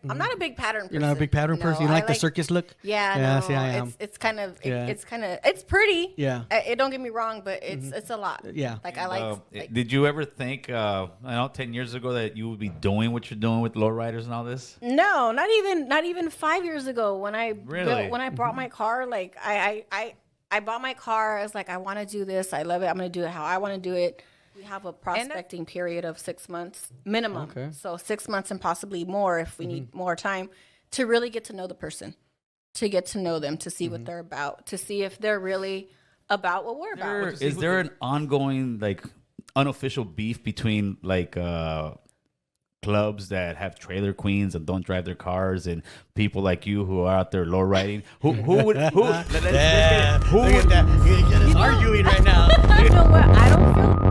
I'm not a big pattern person. You're not a big pattern person? You like the circus look? Yeah, yeah. no, See, I am. It's pretty. Yeah. It don't get me wrong, but it's a lot. Yeah. Like I like. Did you ever think, 10 years ago that you would be doing what you're doing with lowriders and all this? No, not even 5 years ago when I bought my car. Like I bought my car. I was like, I want to do this. I love it. I'm gonna do it how I want to do it. We have a prospecting period of 6 months minimum. Okay. So 6 months and possibly more if we need more time to really get to know the person, to get to know them, to see what they're about, to see if they're really about what we're about. Is there an ongoing, like, unofficial beef between, like, clubs that have trailer queens and don't drive their cars and people like you who are out there low riding? Who would Look at that. You get us arguing right now. You know what? I don't feel.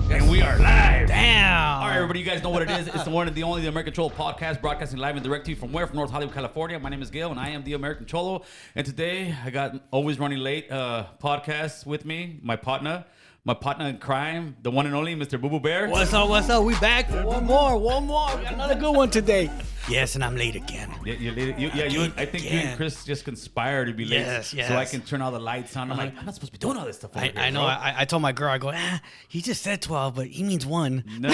And we are live. Damn. All right, everybody, you guys know what it is. It's the one and the only, the American Cholo podcast, broadcasting live and direct to you from where? From North Hollywood, California. My name is Gail, and I am the American Cholo. And today, I got Always Running Late podcast with me, my partner in crime, the one and only Mr. Boo Boo Bear. What's up? We back for one more. We got another good one today. Yes, and I'm late again. Yeah, you're late. I think you and Chris just conspired to be late. Yes. So I can turn all the lights on. I'm like, I'm not supposed to be doing all this stuff over here, I know. bro. I told my girl, I go, he just said 12, but he means 1. No.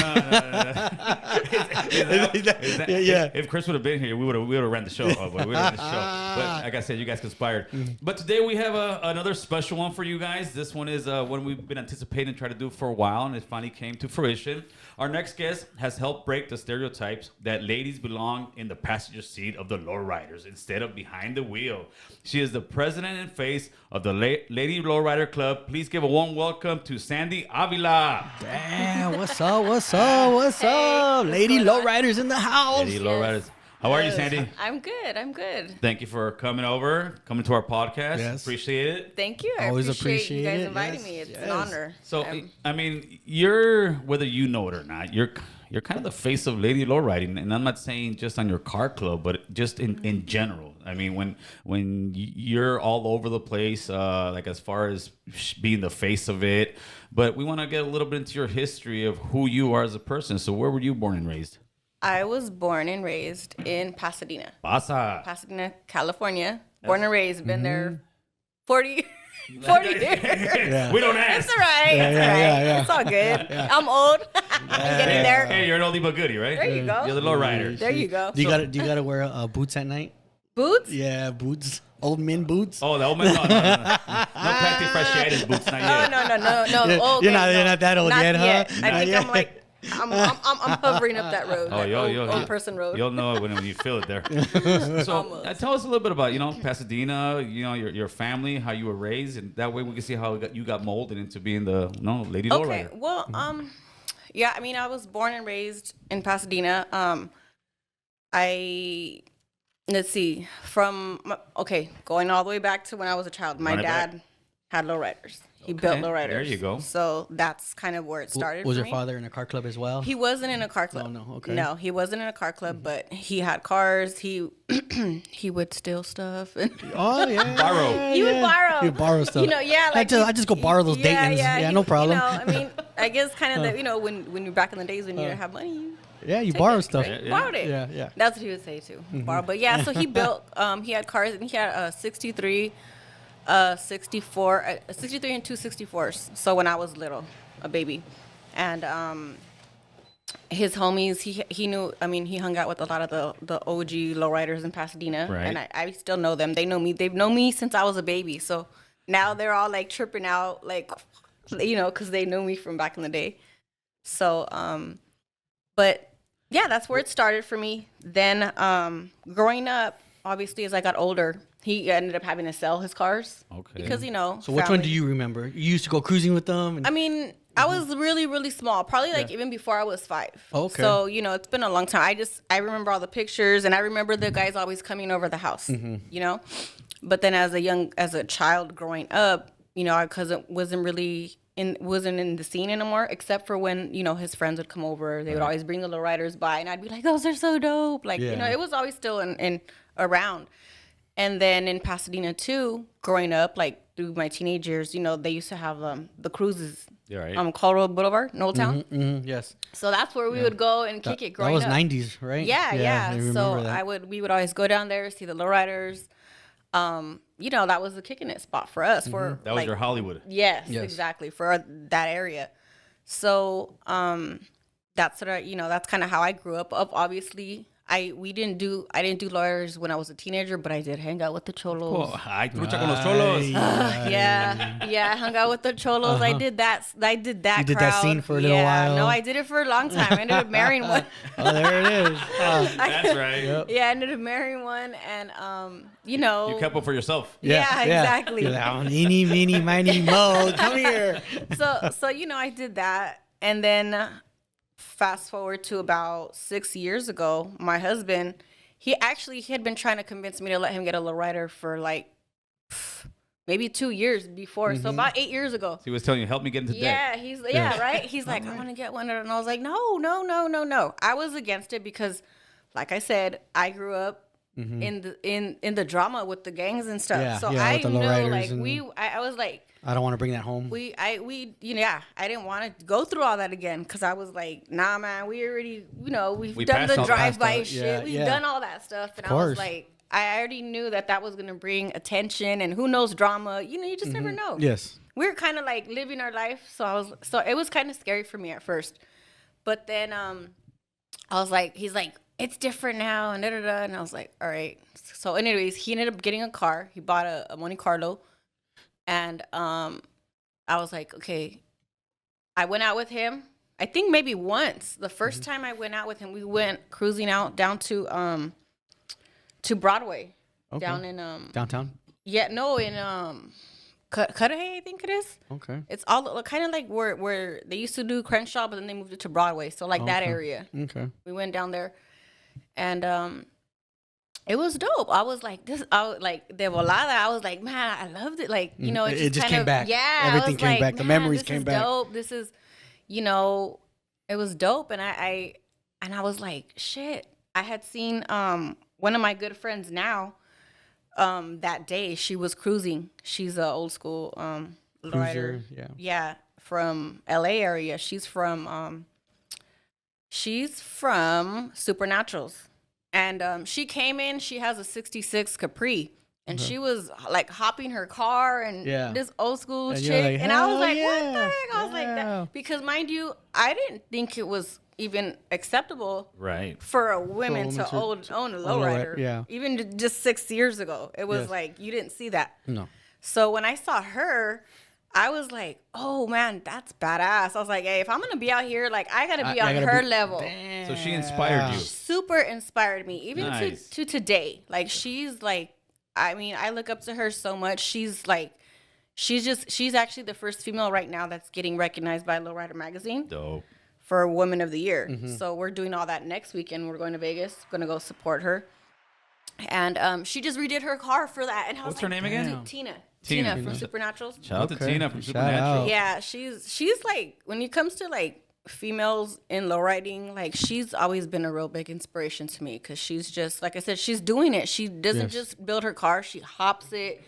If Chris would have been here, we would have ran the show. But we ran the show. But like I said, you guys conspired. But today we have another special one for you guys. This one is one we've been anticipating and trying to do for a while, and it finally came to fruition. Our next guest has helped break the stereotypes that ladies belong in the passenger seat of the lowriders instead of behind the wheel. She is the president and face of the Lady Lowrider Club. Please give a warm welcome to Sandy Avila. Damn, what's up? Lady Lowriders in the house. Lady Lowriders. How are you, Sandy? I'm good. Thank you for coming to our podcast. Yes. Appreciate it. Thank you. I Always appreciate you guys appreciate it. inviting Yes, me. It's yes. an honor. So, I mean, you're, whether you know it or not, you're kind of the face of Lady Lowriding, and I'm not saying just on your car club, but just in general. I mean, when you're all over the place, like as far as being the face of it, but we want to get a little bit into your history of who you are as a person. So, where were you born and raised? I was born and raised in Pasadena, California. Born and raised, been there 40 years. Yeah. We don't ask. It's all right. Yeah. It's all good. I'm old. I'm getting there. Hey, you're an oldie but goodie, right? There you go. You're the lowrider. There you go. Do you gotta wear boots at night? Boots? Yeah, boots. Old men boots. Oh, the old man. No Plastic Fasciitis boots, not yet. No. You're not that old Not yet, huh? I think I'm like I'm hovering up that road. Oh, old person road. You'll know it when you feel it there. So tell us a little bit about, Pasadena, your family, how you were raised, and that way we can see how you got molded into being the Lady Lowrider. Okay, well, yeah, I mean, I was born and raised in Pasadena. Let's see, going all the way back to when I was a child, my dad had lowriders. He built lowriders. There you go. So that's kind of where it started. Was for your me. father in a car club as well? He wasn't in a car club. Oh, no, okay. No, he wasn't in a car club, but he had cars. He he would steal stuff. Oh yeah. Borrow. He would borrow. He would borrow stuff. Like I just go borrow those Daytons. Yeah, no problem. I mean, I guess kind of when you're back in the days when you didn't have money. You Take borrow it, stuff. right? Borrowed it. Yeah. That's what he would say too. Borrow. But yeah, so he built. He had cars, and he had a 63, 64, 63 and 2 64s. So when I was little, a baby, and his homies, he knew. I mean, he hung out with a lot of the OG lowriders in Pasadena, right. and I still know them. They know me. They've known me since I was a baby. So now they're all like tripping out, like because they know me from back in the day. So but yeah, that's where it started for me. Then growing up, obviously, as I got older, he ended up having to sell his cars. Okay. Because, So which one do you remember? You used to go cruising with them? I mean, I was really, really small. Probably even before I was 5. Okay. So, it's been a long time. I remember all the pictures, and I remember the guys always coming over the house, But then as a child growing up, our cousin wasn't in the scene anymore, except for when, his friends would come over. They would always bring the lowriders by, and I'd be like, those are so dope. Like, it was always still in around. And then in Pasadena too, growing up, like through my teenage years, you know, they used to have the cruises. Yeah, right. Colorado Boulevard, in Old Town. Yes. So that's where we would go and kick it growing up. up. That was 90s, right? Yeah. I remember So that. we would always go down there, see the lowriders. You know, that was the kicking it spot for us. For That was your Hollywood. Yes, exactly, for that area. So that's what that's kind of how I grew up. Obviously, I didn't do lawyers when I was a teenager, but I did hang out with the cholos. Oh, ay, trucha con los cholos. Yeah, I hung out with the cholos. I did that. You did that crowd. scene for a little while. No, I did it for a long time. I ended up marrying one. Oh, there it is. That's right. Yep. Yeah, I ended up marrying one, and you know, You kept up for yourself. Yeah, exactly. You're like, oh, eeny, meeny, miny, mo, come here. So you know, I did that, and then fast forward to about 6 years ago, my husband, he had been trying to convince me to let him get a lowrider for like maybe 2 years before. So about 8 years ago. So he was telling you, help me get into debt. Right. He's like, I want to get one, and I was like, no. I was against it because, like I said, I grew up in the drama with the gangs and stuff. Yeah, so yeah, I with the knew lowriders like I was like, I don't want to bring that home. I didn't want to go through all that again because I was like, nah, man, we already, we've done the drive-by shit. We've done all that stuff. And I was like, I already knew that was going to bring attention and who knows drama. You just never know. Yes. We were kind of like living our life. So it was kind of scary for me at first. But then I was like, he's like, it's different now and da-da-da. And I was like, all right. So anyways, he ended up getting a car. He bought a Monte Carlo. And I was like, okay. I went out with him. I think maybe once. The first time I went out with him, we went cruising out down to Broadway. Okay. Down in downtown? Yeah, no, in Cudahy, I think it is. Okay. It's all kind of like where they used to do Crenshaw, but then they moved it to Broadway. So like that area. Okay. We went down there, and it was dope. I was like this. Like de volada. I was like, man, I loved it. Like it just came back. Yeah, Everything came back. The memories came back. Dope. This is, it was dope. And I was like, shit. I had seen one of my good friends now. That day she was cruising. She's a old school lowrider. Yeah, from LA area. She's from Supernaturals. And she came in, she has a 66 Capri. And she was like hopping her car and this old school chick. Like, and I was like, what the heck? I was Yeah. like, that. Because mind you, I didn't think it was even acceptable for a woman to own a lowrider. Yeah. Even just 6 years ago. It was like, you didn't see that. No. So when I saw her, I was like, oh man, that's badass. I was like, hey, if I'm gonna be out here, like I gotta be on her level. So she inspired you. Super inspired me, even Nice. to today. Like she's like, I mean, I look up to her so much. She's actually the first female right now that's getting recognized by Lowrider Magazine. Dope. For Woman of the Year. So we're doing all that next weekend. We're going to Vegas. Going to go support her. And she just redid her car for that. And I was What's her name again? Tina Tina. from Supernaturals. Shout out to Tina from Shout Supernatural. out. Yeah, she's like, when it comes to like females in lowriding, like she's always been a real big inspiration to me because she's just, like I said, she's doing it. She doesn't just build her car. She hops it.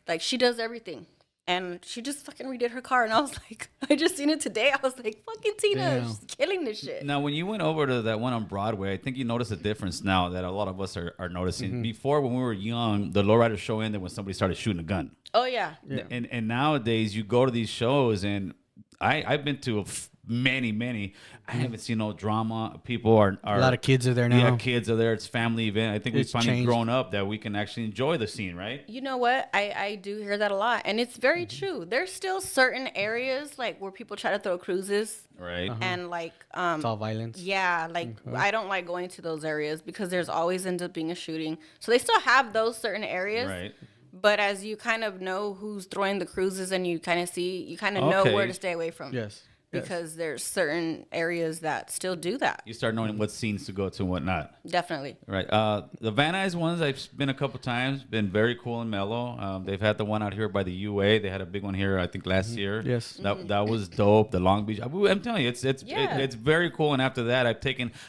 Like she does everything. And she just fucking redid her car. And I was like, I just seen it today. I was like, fucking Tina, she's killing this shit. Now, when you went over to that one on Broadway, I think you noticed a difference now that a lot of us are noticing. Before, when we were young, the lowriders show ended when somebody started shooting a gun. Oh, yeah. And nowadays, you go to these shows, and I've been to many. I haven't seen no drama. People are a lot of kids are there now. Yeah, kids are there. It's family event. I think we've finally changed. grown up that we can actually enjoy the scene, right? You know what? I do hear that a lot. And it's very true. There's still certain areas like where people try to throw cruises. Right. And like It's all violence. yeah, like I don't like going to those areas because there's always ends up being a shooting. So they still have those certain areas. Right. But as you kind of know who's throwing the cruises and you kind of know where to stay away from. Yes. because there's certain areas that still do that. You start knowing what scenes to go to and whatnot. Definitely. Right. The Van Nuys ones, I've been a couple times. Been very cool and mellow. They've had the one out here by the UA. They had a big one here, I think, last year. Yes. That was dope. The Long Beach. I'm telling you, it's very cool. And after that,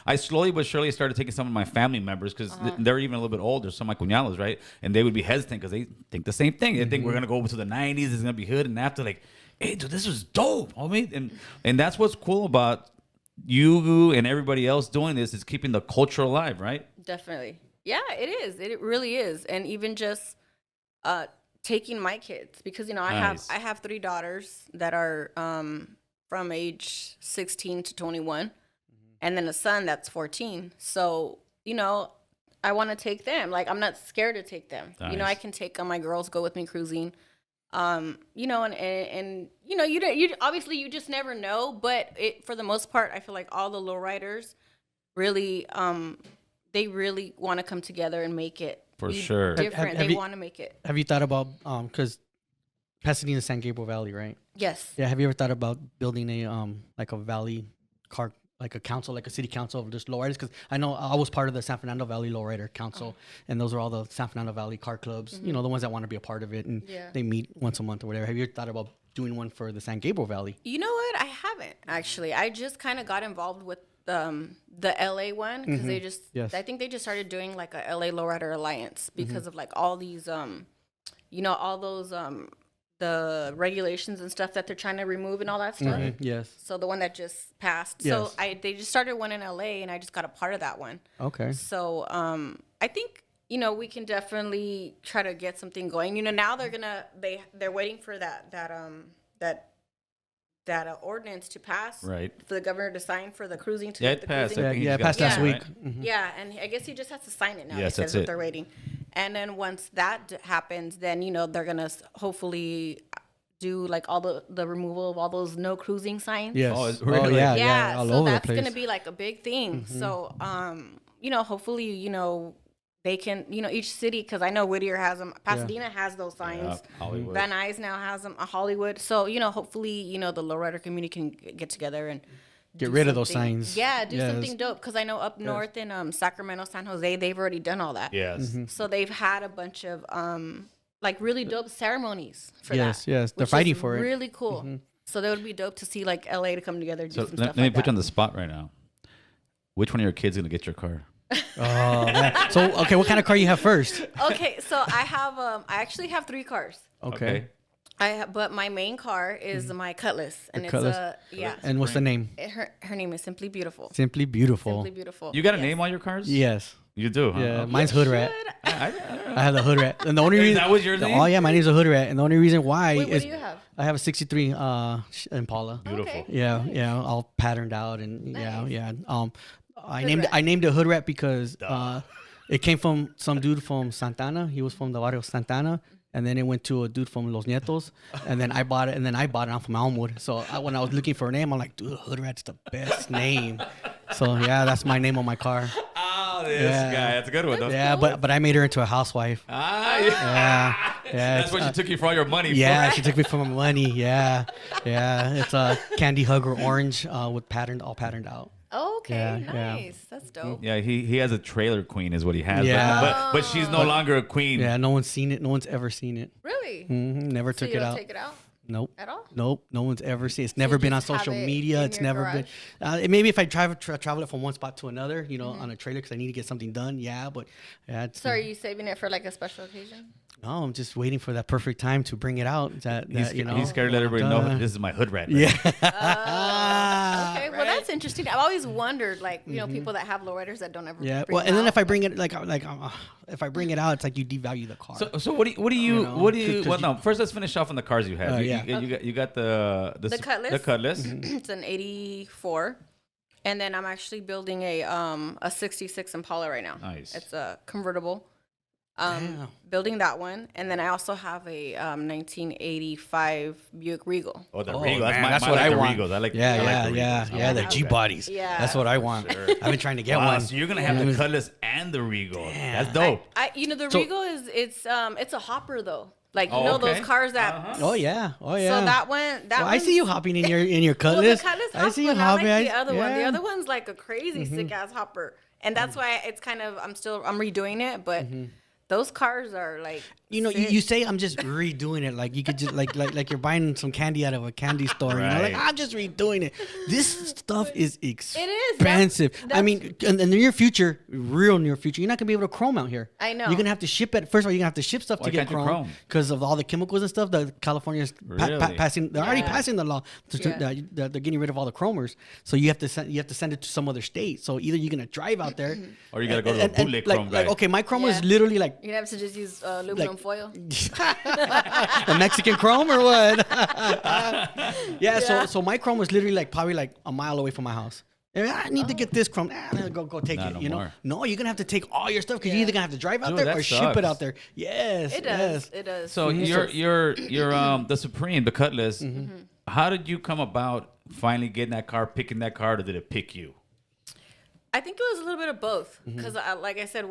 I slowly but surely started taking some of my family members because they're even a little bit older. Some of my cuñados, right? And they would be hesitant because they think the same thing. They think we're gonna go over to the '90s. It's gonna be hood, and after like, hey, dude, this was dope, homie. And that's what's cool about you and everybody else doing this is keeping the culture alive, right? Definitely. Yeah, it is. It really is. And even just taking my kids, because Nice. I have 3 daughters that are from age 16 to 21, and then a son that's 14. So I want to take them. Like, I'm not scared to take them. Nice. I can take my girls, go with me cruising. And you don't, obviously you just never know, but for the most part, I feel like all the lowriders really, they really want to come together and make it For be sure. different. Have They you- want to make it. Have you thought about because Pasadena, San Gabriel Valley, right? Yes. Yeah. Have you ever thought about building a like a valley car, like a council, like a city council of just lowriders? Because I know I was part of the San Fernando Valley Lowrider Council, and those are all the San Fernando Valley car clubs. The ones that want to be a part of it, and Yeah. they meet once a month or whatever. Have you ever thought about doing one for the San Gabriel Valley? You know what? I haven't actually. I just kind of got involved with the LA one because they just, Yes. I think they just started doing like a LA Lowrider Alliance because of like all these, all those the regulations and stuff that they're trying to remove and all that stuff. Yes. So the one that just passed. Yes. So they just started one in LA, and I just got a part of that one. Okay. So I think we can definitely try to get something going. Now they're waiting for that ordinance to pass, Right. for the governor to sign for the cruising to Yeah, get it the passed. cruising. I think he Yeah, just got passed last signed, week. right? Yeah, and I guess he just has to sign it now. Yes, He that's says it. they're waiting. And then once that happens, then they're gonna hopefully do like all the removal of all those no cruising signs. Yes. Oh, it's really- yeah, all so over the that's place. gonna be like a big thing. So hopefully they can each city, because I know Whittier has them, Pasadena has those signs. Yeah, Hollywood. Van Nuys now has them, Hollywood. So hopefully the lowrider community can get together and Get do rid of those something- signs. Yeah, do Yes. something dope, because I know up north in Sacramento, San Jose, they've already done all that. Yes. So they've had a bunch of like really dope ceremonies for Yes, that. yes. They're which fighting is for it. Really cool. So that would be dope to see like LA to come together and do So some let stuff me like put that. you on the spot right now. Which one of your kids gonna get your car? Oh, man. So, okay, what kind of car you have first? Okay, so I actually have 3 cars. Okay. But my main car is my Cutlass, and Cutlass. yeah. And what's the name? Her name is Simply Beautiful. Simply Beautiful. Simply Beautiful. You got a Yes. name on your cars? Yes. You do, huh? Yeah, Okay. mine's Hood Rat. Should I- I have the Hood Rat. And the only reason that was your name? Oh yeah, my name's a Hood Rat. And the only reason why Wait, what is do you have? I have a 63 Impala. Beautiful. Okay. Yeah, all patterned out and Nice. yeah. I Hood named Rat. I named it Hood Rat because it came from some dude from Santana. He was from the barrio Santana. And then it went to a dude from Los Nietos, and then I bought it. And then I bought it. I'm from Elmwood, so when I was looking for a name, I'm like, dude, Hood Rat's the best name. So yeah, that's my name on my car. Oh, this Yeah. guy. That's a good one, though. Yeah, but I made her into a housewife. Ah, yeah. Yeah. That's what she took you for all your money. Yeah, for. she took me for my money. Yeah. It's a candy hugger orange with all patterned out. Okay, Yeah. nice. That's dope. Yeah, he has a trailer queen, is what he has. Yeah. But she's no longer a queen. Yeah, no one's seen it. No one's ever seen it. Really? Never So took you it don't out. take it out Nope. at all? Nope. No one's ever seen it. It's never you been on just have social it media. in It's your never been. Maybe if I travel it from one spot to another, on a trailer because I need to get something done. Yeah, but yeah. So are you saving it for like a special occasion? No, I'm just waiting for that perfect time to bring it out. He's scared to let everybody know this is my hood rat. Yeah. Okay, well that's interesting. I've always wondered, like people that have lowriders that don't ever. Yeah. bring Well, them and then out. if I bring it if I bring it out, it's like you devalue the car. So what do you know, well, no, first let's finish off on the cars you have. Yeah. You got the Cutlass. The Cutlass. It's an '84, and then I'm actually building a '66 Impala right now. Nice. It's a convertible. Damn. Building that one, and then I also have a 1985 Buick Regal. Oh, the Oh, Regal. man, That's what I I like the want. Regals. I like Yeah, I like yeah, the yeah, Regals. yeah. The Okay. G bodies. Yeah. That's what I want. Sure. I've been trying to get Wow, one. so you're gonna have the Cutlass and the Regal. That's dope. The So- Regal is it's a hopper though. Like you Oh, know okay. those cars that. Oh yeah. Oh yeah. So that one. I see you hopping in your Well, Cutlass. the Cutlass I see you hopper, I hopping. like the other one. The yeah. other one's like a crazy sick ass hopper, and that's why it's kind of I'm redoing it, but those cars are like. You know, sick. you say I'm just redoing it, like you could just like you're buying some candy out of a candy store. You know, like Right. I'm just redoing it. This stuff is expensive. That's- I mean, in the near future, real near future, you're not gonna be able to chrome out here. I know. You're gonna have to ship it. First of all, you're gonna have to ship stuff Why to get can't you chrome? because of all the chemicals and stuff that California's Really? passing. They're already Yeah. passing the law. Yeah. They're getting rid of all the chromers. So you have to send it to some other state. So either you're gonna drive out there, Or you gotta go to a bootleg chrome guy. like okay, my chrome is Yeah. literally like You'd have to just use aluminum foil. a Mexican chrome or what? So my chrome was literally like probably like a mile away from my house. And I need to get this chrome. Go take Nah, it. no You know? more. No, you're gonna have to take all your stuff because Yeah. you're either gonna have to drive out Dude, there that or ship sucks. it out there. Yes, It does. It does. So you're the Supreme, the Cutlass. How did you come about finally getting that car, picking that car, or did it pick you? I think it was a little bit of both because, like I said,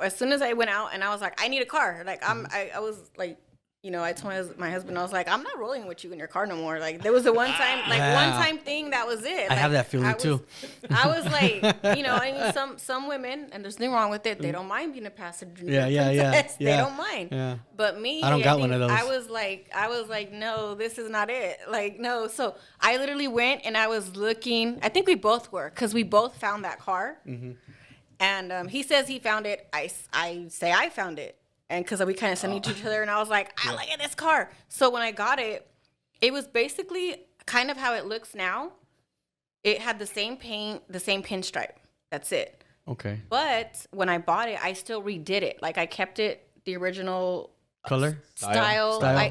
as soon as I went out and I was like, I need a car. Like I was like, you know, I told my husband, I was like, I'm not rolling with you in your car no more. Like there was a one time thing that was it. I have that feeling too. I was like, you know, I mean, some women, and there's nothing wrong with it. They don't mind being a passenger. princess. They don't mind. Yeah. But me, I don't got one of those. I was like, no, this is not it. Like, no. So I literally went and I was looking. I think we both were because we both found that car. And he says he found it. I say I found it. And because we kind of sent it to each other, and I was like, I look at this car. So when I got it, it was basically kind of how it looks now. It had the same paint, the same pinstripe. That's it. Okay. But when I bought it, I still redid it. Like I kept it the original Color. style. Style. I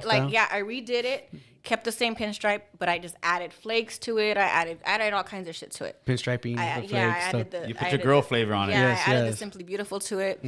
redid it, kept the same pinstripe, but I just added flakes to it. I added all kinds of shit to it. Pinstriping. I the flakes, added stuff. the. You I put your added girl the- flavor on it. Yeah, Yes, I added yes. the Simply Beautiful to it.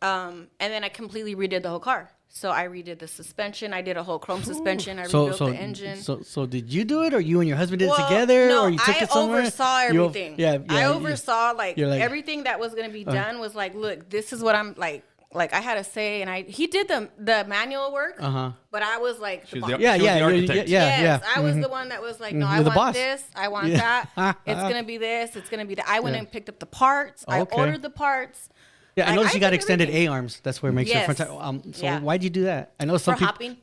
And then I completely redid the whole car. So I redid the suspension. I did a whole chrome suspension. I rebuilt the engine. So did you do it, or you and your husband did it Well, together, no, or you took I it somewhere? oversaw You everything. I you- oversaw like, you're like- everything that was gonna be done was like, look, this is what I'm like. Like I had to say, and he did the manual work, but I was like, She was boss. the- Yeah, She was the yeah, architect. Yes, I was the one that was like, no, I You're the want boss. this, I want Yeah. that. It's gonna be this, it's gonna be that. I went and picked up the parts. Okay. I ordered the parts. Yeah, I Like, noticed you I got did extended everything. A-arms. That's where it makes your front Yes. tire. So Yeah. why'd you do that? I know some For people. hopping.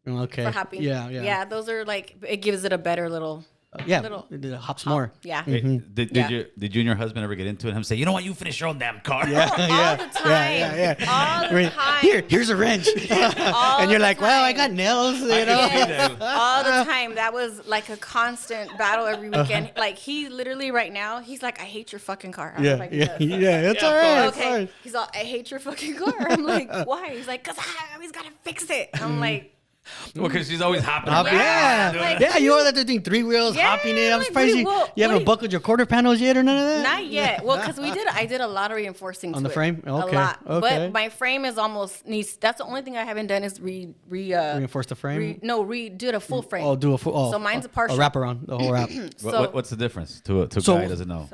Okay. For hopping. Yeah. Those are like, it gives it a better little. Yeah. little It hops more. Yeah. Hey, Mm-hmm. did Yeah. you and your husband ever get into it and him say, you know what, you finish your own damn car? Yeah. All the time. All the time. Here's a wrench. All And you're the like, well, I time. got nails. You can know. see that. All the time. That was like a constant battle every weekend. Like he literally right now, he's like, I hate your fucking car. I'm Yeah. like, Yeah. "Yes." Yeah. It's Yeah, all of right. course. It's Okay. fine. He's all, I hate your fucking car. I'm like, why? He's like, because I always gotta fix it. I'm like, Well, because she's always hopping Hop- around. yeah. like, Yeah. You are that thing 3 wheels Yeah, hopping in. I'm like, surprised you what haven't do you- buckled your quarter panels yet or none of that. not yet. Well, because I did a lot of reinforcing On to the it. frame? Okay, A lot. okay. But my frame is almost needs. That's the only thing I haven't done is Reinforce the frame. do it a full frame. Oh, do a full. Oh, So mine's a partial. A wraparound, the whole wrap. So- What's the difference to a So- guy who doesn't know?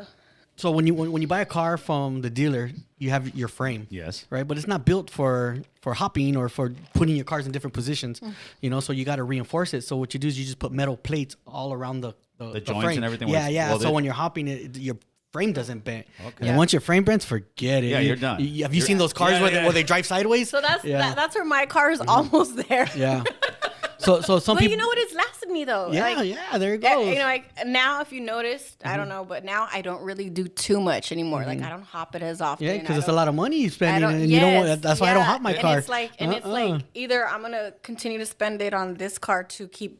So when you buy a car from the dealer, you have your frame. Yes. Right, but it's not built for hopping or for putting your cars in different positions. You know, so you got to reinforce it. So what you do is you just put metal plates all around the joints frame. and everything Yeah, was yeah. welded? So when you're hopping, your frame doesn't bend. Okay. And once your frame bends, forget it. Yeah, you're done. Have you seen those cars Yeah, where, yeah. where they drive sideways? So that's Yeah. that's where my car is almost there. Yeah. So some But people. you know what? It's lasted me though. Yeah, Like, yeah. There it yeah, goes. you know, like now, if you noticed, I don't know, but now I don't really do too much anymore. Like I don't hop it as often. yeah, because I it's a don't- lot of money you're I spending, don't- and you don't. yes, That's why I don't yeah. hop my and car. It's like either I'm gonna continue to spend it on this car to keep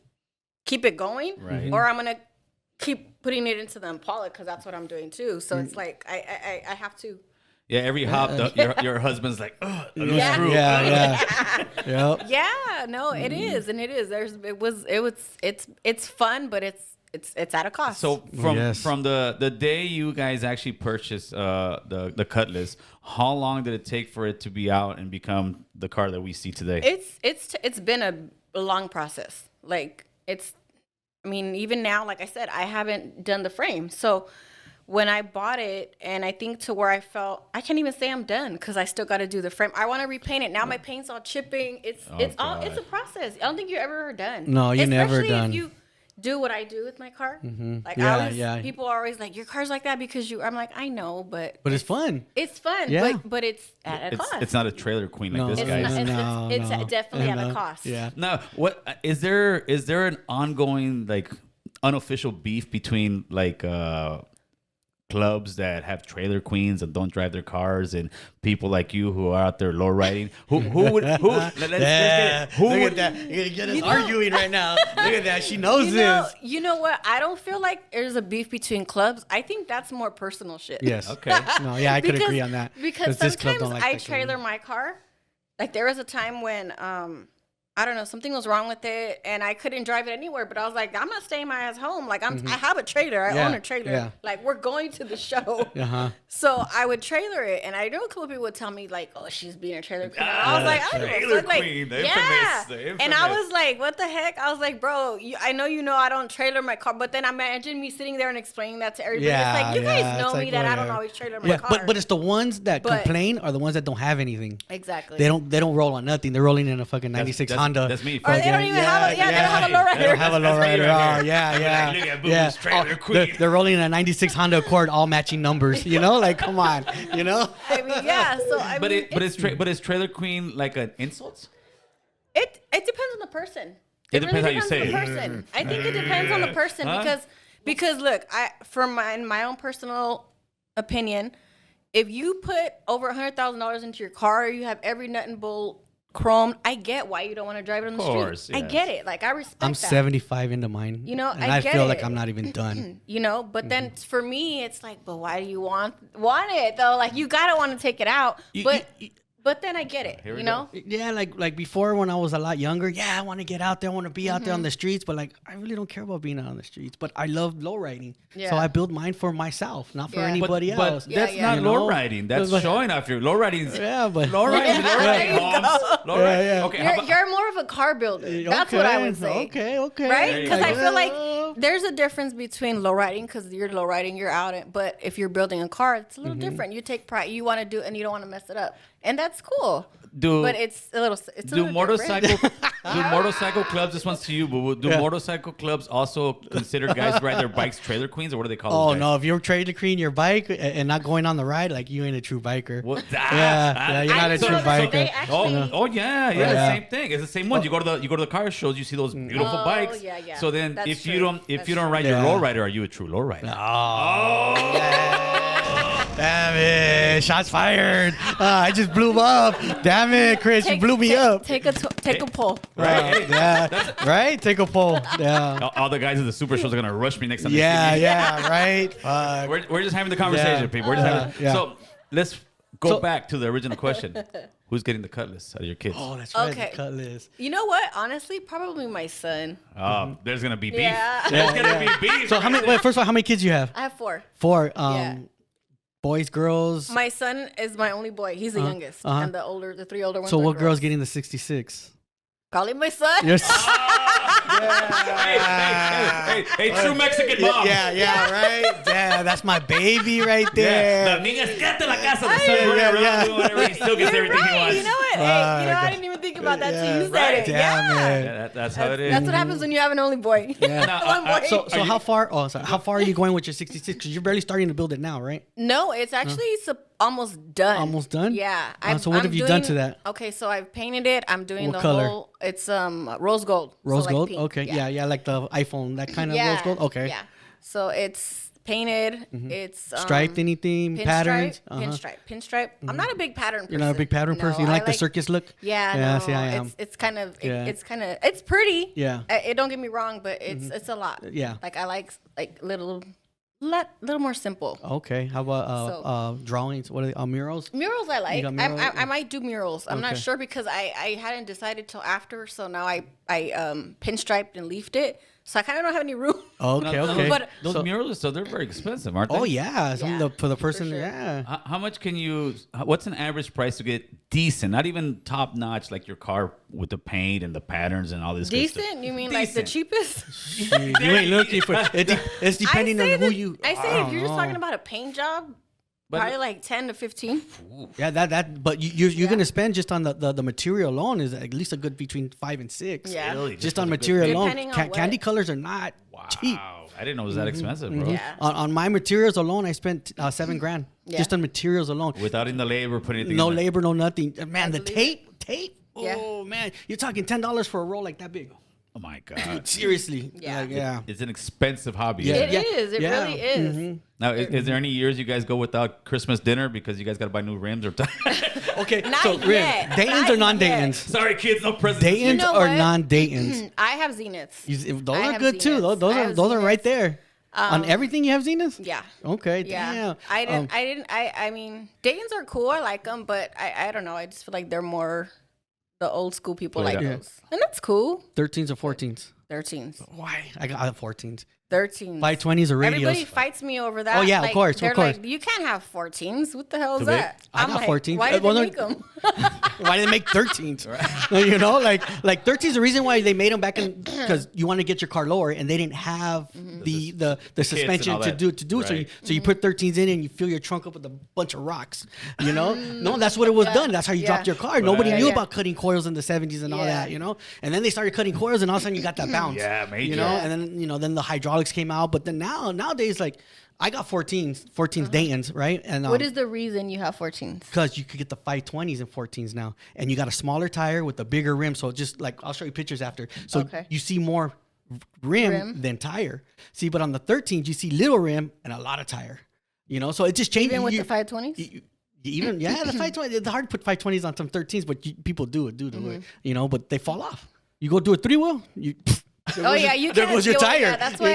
it going, Right. or I'm gonna keep putting it into the Impala because that's what I'm doing too. So it's like I have to. Yeah, every hop, your husband's like, ugh, a loose Yeah. screw. Yeah, yeah. Yep. Yeah, no, it is, and it is. It's fun, but it's at a cost. So from Yes. from the day you guys actually purchased the Cutlass, how long did it take for it to be out and become the car that we see today? it's been a long process. Like I mean, even now, like I said, I haven't done the frame. So when I bought it, and I think to where I felt I can't even say I'm done because I still got to do the frame. I want to repaint it now. My paint's all chipping. It's a process. I don't think you're ever done. No, you're never done. Especially if you do what I do with my car. Like people are always like, your car's like that because you. I'm like, I know, but it's fun. It's fun. Yeah. but it's at a cost. It's not a trailer queen like this It's guy. it's definitely at a cost. Yeah. Now, what is there an ongoing like unofficial beef between like clubs that have trailer queens and don't drive their cars and people like you who are out there low riding? Who would let's get it. Who Look would at that. You're gonna get us arguing right now. Look at that. She knows this. You know what? I don't feel like there's a beef between clubs. I think that's more personal shit. Yes. Okay. No, yeah, I could agree on that. Because this club sometimes don't like I that trailer my car. Like there was a time when I don't know, something was wrong with it and I couldn't drive it anywhere, but I was like, I'm not staying my ass home. Like I have a trailer. I own a trailer. Yeah. Like we're going to the show. Uh-huh. So I would trailer it, and I know a couple of people would tell me like, "Oh, she's being a trailer queen." And I was like, "I don't give a fuck." Like, queen, the yeah. infamous. And I was like, "What the heck?" I was like, "Bro, I know I don't trailer my car," but then imagine me sitting there and explaining that to everybody. Yeah, it's like you guys know it's me like, that I don't whatever. always trailer my car. But it's the ones that complain are the ones that don't have anything. Exactly. They don't roll on nothing. They're rolling in a fucking 96 Honda. That's me. Or they don't even have they don't have a lowrider. They don't have a lowrider. Right Oh, yeah. Look at Boo's trailer queen. They're rolling in a 96 Honda Accord, all matching numbers. You know, like come on. You know. I mean, yeah. So I But mean, is trailer queen like an insult? It depends on the person. It depends how you say on the it. person. I think it depends on the person because look, in my own personal opinion, if you put over $100,000 into your car, you have every nut and bolt chrome. I get why you don't want to drive it on the street. I get it. Like I respect I'm that. 75 into mine. You know, and I feel get like it. I'm not even done. You know, but then for me, it's like, but why do you want it though? Like you gotta want to take it out, but then I get it. You know. Yeah, like before when I was a lot younger, I want to get out there, I want to be out there on the streets, but like I really don't care about being out on the streets. But I love low riding, so I build mine for myself, not for anybody else. But that's not low riding. That's showing off your low riding. Yeah, but low riding, low riding homes. Low riding. Yeah. Okay, You're more of a car builder. That's what I would say. Okay. Right? Because I feel like there's a difference between low riding, because you're low riding, you're out. But if you're building a car, it's a little different. You take pride. You want to do it, and you don't want to mess it up, and that's cool. But it's a little. Do motorcycle clubs? This one's to you. But do motorcycle clubs also consider guys who ride their bikes trailer queens, or what do they call? Oh no! If you're trailer queen your bike and not going on the ride, like you ain't a true biker. What? Yeah, you're not a true biker. Yeah. Same thing. It's the same one. You go to the car shows, you see those beautiful bikes. Yeah. So then, That's if true. you don't ride your lowrider, are you a true lowrider? Damn it! Shots fired. I just blew him up. Damn it, Chris! You blew me up. Take a poll. Right? Right? Take a poll. Yeah. All the guys at the super shows are gonna rush me next time. Right. We're just having the conversation, people. We're just having. So let's go back to the original question. Who's getting the cutlass out of your kids? Oh, that's right. Okay. The cutlass. You know what? Honestly, probably my son. There's gonna be beef. Yeah. There's gonna be beef. So how many? Wait, first of all, how many kids you have? I have 4. 4. Yeah. Boys, girls. My son is my only boy. He's the youngest, and the 3 older ones. So are what girls. girl's getting the 66? Call him my son. Yes. Hey, true Mexican mom. Yeah, right. Yeah, that's my baby right there. Yeah. The niñas, quédate la casa. The son running around doing whatever. He still gets everything he wants. You know what? I didn't even think about that till you said it. Damn it. Yeah, that's how it is. That's what happens when you have an only boy. Yeah. One boy. So how far? Oh, sorry. How far are you going with your 66? Because you're barely starting to build it now, right? No, it's actually almost done. Almost done? Yeah. So what have you done to that? Okay, so I've painted it. I'm doing What the color? whole. It's Rose gold. Rose So like gold? pink. Okay. Yeah, like the iPhone, that kind of rose gold? Okay. Yeah. So it's painted. It's Striped anything? Patterns? Pinstripe. I'm not a big pattern person. You're not a big pattern person? You I like the circus look? Yeah, no, see, I am. It's kind of it's pretty. Yeah. It don't get me wrong, but it's a lot. Yeah. Like I like little more simple. Okay. How about drawings? What are they? Murals? Murals I like. got murals? I might do murals. I'm not Okay. sure because I hadn't decided till after. So now I pinstriped and leafed it. so I kind of don't have any room. Okay, No, okay. But- those So- mirrors, so they're very expensive, aren't they? Oh yeah, for the person. sure. Yeah. How much can you? What's an average price to get decent? Not even top notch, like your car with the paint and the patterns and all this. Good stuff. Decent? You mean like the Decent. cheapest? you ain't looking for it's depending on who you. I say don't if you're just know. talking about a paint job, probably like 10 to 15. Yeah, that. But you're gonna spend just on the material alone is at least a good between 5 and 6. Yeah. Really? Just on for the good material paint? alone, Depending on candy what- colors are not cheap. Wow, I didn't know it was that expensive, bro. Yeah. On my materials alone, I spent $7,000 Yeah. just on materials alone. Without in the labor, putting anything. No in there. labor, no nothing. Man, the believe tape. Yeah. Oh man, you're talking $10 for a roll like that big. Oh my god. Seriously. Yeah. Like, yeah. It's an expensive hobby. Yeah. It is. It Yeah. really is. Now, is there any years you guys go without Christmas dinner because you guys got to buy new rims or? Okay, Not so yet. Dayton's Not or non-Dayton's? Sorry, kids, no presents. Dayton's You know or what? non-Dayton's? I have Zeniths. Those I are have good too. Zeniths. Those I are have those are right Zeniths. there. On everything you have Zeniths? Yeah. Okay. Yeah. Damn. I mean, Dayton's are cool. I like them, but I don't know. I just feel like they're more the old school people like Yeah. those. And that's cool. 13s or 14s? 13s. Why? I got 14s. 13s. 520s or radios. Everybody fights me over that. Oh, yeah, of Like, course, of they're course. like, you can't have 14s. What the hell is Too big? that? I I'm got like, 14s. Why did Well, they no- make them? Why did they make 13s? You know, like 13s. The reason why they made them back in because you want to get your car lower, and they didn't have the suspension all to that. do it. So Right. you put 13s in and you fill your trunk up with a bunch of rocks. You know, no, that's what it was done. That's how you Yeah. dropped your car. Nobody Right. knew Yeah. about cutting coils in the 70s and all Yeah. that. You know, and then they started cutting coils, and all of a sudden you got that bounce. Yeah, major. You know, and then then the hydraulics came out, but then nowadays like I got 14s Dayton's, right? And What is the reason you have 14s? because you could get the 520s and 14s now, and you got a smaller tire with a bigger rim. So just like I'll show you pictures after. So Okay. you see more rim than tire. See, but on the 13s you see little rim and a lot of tire. You know, so it just changes. Even with the 520s? Even the 520. It's hard to put 520s on some 13s, but people do it. You know, but they fall off. You go do a 3-wheel. Oh yeah, you there can't. goes your tire. Yeah, that's why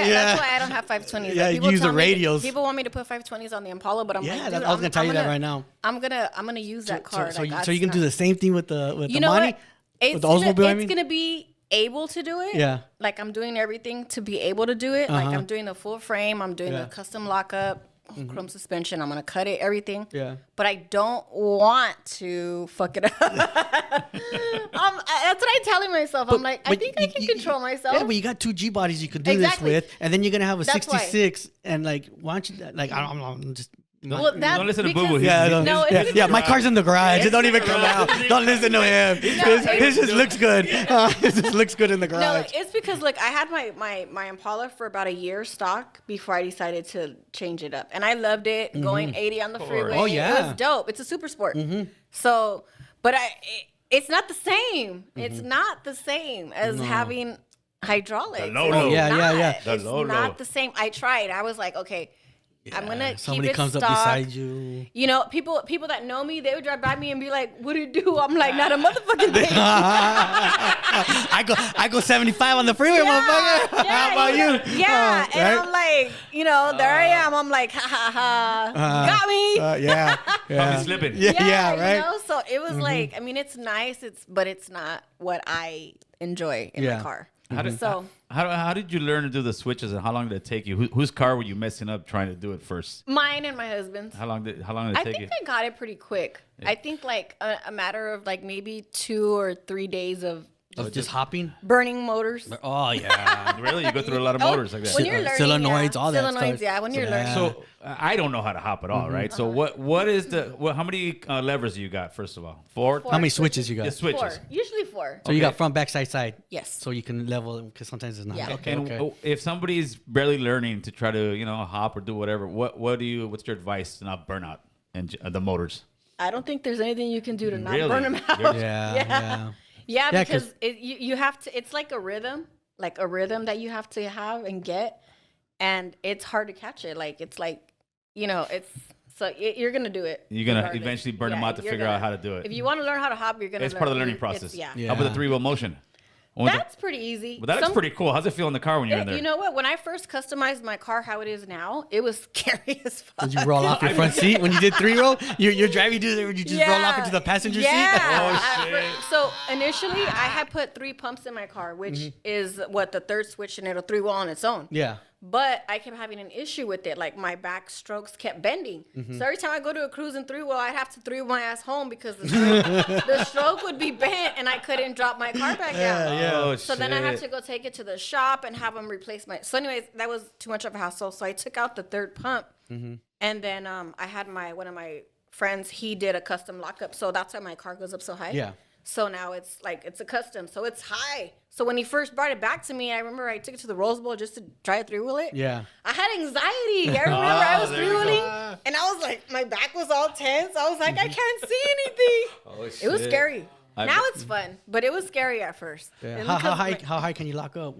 I don't have 520s. Yeah, you people use the tell me- radios. People want me to put 520s on the Impala, but I'm Yeah, like, I dude, was gonna tell you that right now. I'm gonna use that car. So you can do the same thing with the You know Money, what? It's with the Oldsmobile. I mean, gonna be able to do it. Yeah. Like I'm doing everything to be able to do it. Like I'm doing the full frame. I'm doing Yeah. the custom lockup, chrome suspension. I'm gonna cut it, everything. Yeah. But I don't want to fuck it up. That's what I'm telling myself. I'm like, I But think I can control myself. Yeah, but you got 2 G bodies you could do Exactly. this with, and then you're gonna have a That's why. 66, and like, why don't you like? I'm just. Well, that, Don't listen to because- Boo Boo. Yeah, No, it's yeah, because- yeah. My car's in the garage. It don't even come garage. out. Don't listen to him. It just looks good. It just looks good in the No, garage. it's because like I had my Impala for about a year stock before I decided to change it up, and I loved it going 80 on the freeway. Oh, yeah. it was dope. It's a super sport. So, but it's not the same. It's not the same as having hydraulics. The low-low. It's Yeah, not. yeah. The It's low-low. not the same. I tried. I was like, okay, I'm gonna keep Somebody it comes stock. up beside you. You know, people that know me, they would drive by me and be like, "What do you do?" I'm like, "Not a motherfucking thing." I go 75 on the freeway, motherfucker. How about you? Yeah, and right? I'm like, there I am. I'm like, ha ha ha, got me. Yeah, I'll be slipping. yeah, right. You know, so it was like, I mean, it's nice, but it's not what I enjoy in Yeah. the car. How did you learn to do the switches, and how long did it take you? Whose car were you messing up trying to do it first? Mine and my husband's. How long did it I take think you? I got it pretty quick. I think like a matter of like maybe 2 or 3 days of Of just hopping. burning motors. Oh yeah. Really, you go through a lot of Oh, motors like that. when you're learning, solenoids, all that solenoids, stuff. yeah. When you're learning, So I don't know how to hop at all, right? So what is how many levers do you got? First of all, 4. Four. How many switches you got? The switches. 4, usually 4. So you Okay. got front, back, side. Yes. So you can level because sometimes it's not. Yeah. Okay. And Okay. if somebody's barely learning to try to hop or do whatever, what's your advice to not burn out the motors? I don't think there's anything you can do to not Really? burn them out. You're- Yeah. Yeah, Yeah, because you have to. It's like a rhythm that you have to have and get, and it's hard to catch it. Like it's like, it's so you're gonna do it. You're gonna regardless. eventually burn them Yeah, out to you're figure out gonna- how to do it. If you want to learn how to hop, you're gonna. It's part of the learning it's- process. Yeah. Yeah. How about the 3-wheel motion? That's pretty easy. But that looks pretty cool. How's it feel in the car when you're in there? You know what? When I first customized my car how it is now, it was scary as fuck. Did you roll off your front seat when you did 3-roll? You're driving, would you just roll off into the passenger seat? Oh, shit. So initially, I had put 3 pumps in my car, which is what the third switch, and it'll 3-roll on its own. Yeah. But I kept having an issue with it. Like, my back strokes kept bending. So every time I go to a cruise and 3-wheel, I'd have to 3-wheel my ass home because the stroke would be bent and I couldn't drop my car back down. Yeah. Oh, So then I had to go take it to the shop and have them replace my. So, anyways, that was too much of a hassle. So I took out the third pump, and then I had one of my friends. He did a custom lockup, so that's why my car goes up so high. Yeah. So now it's a custom, so it's high. So when he first brought it back to me, I remember I took it to the Rose Bowl just to try to 3-wheel it. Yeah. I had anxiety. I remember I was 3-wheeling, and I was like, my back was all tense. I was like, I can't see anything. Oh, shit. It was scary. Now it's fun, but it was scary at first. Yeah. And How because high? How high can you lock up?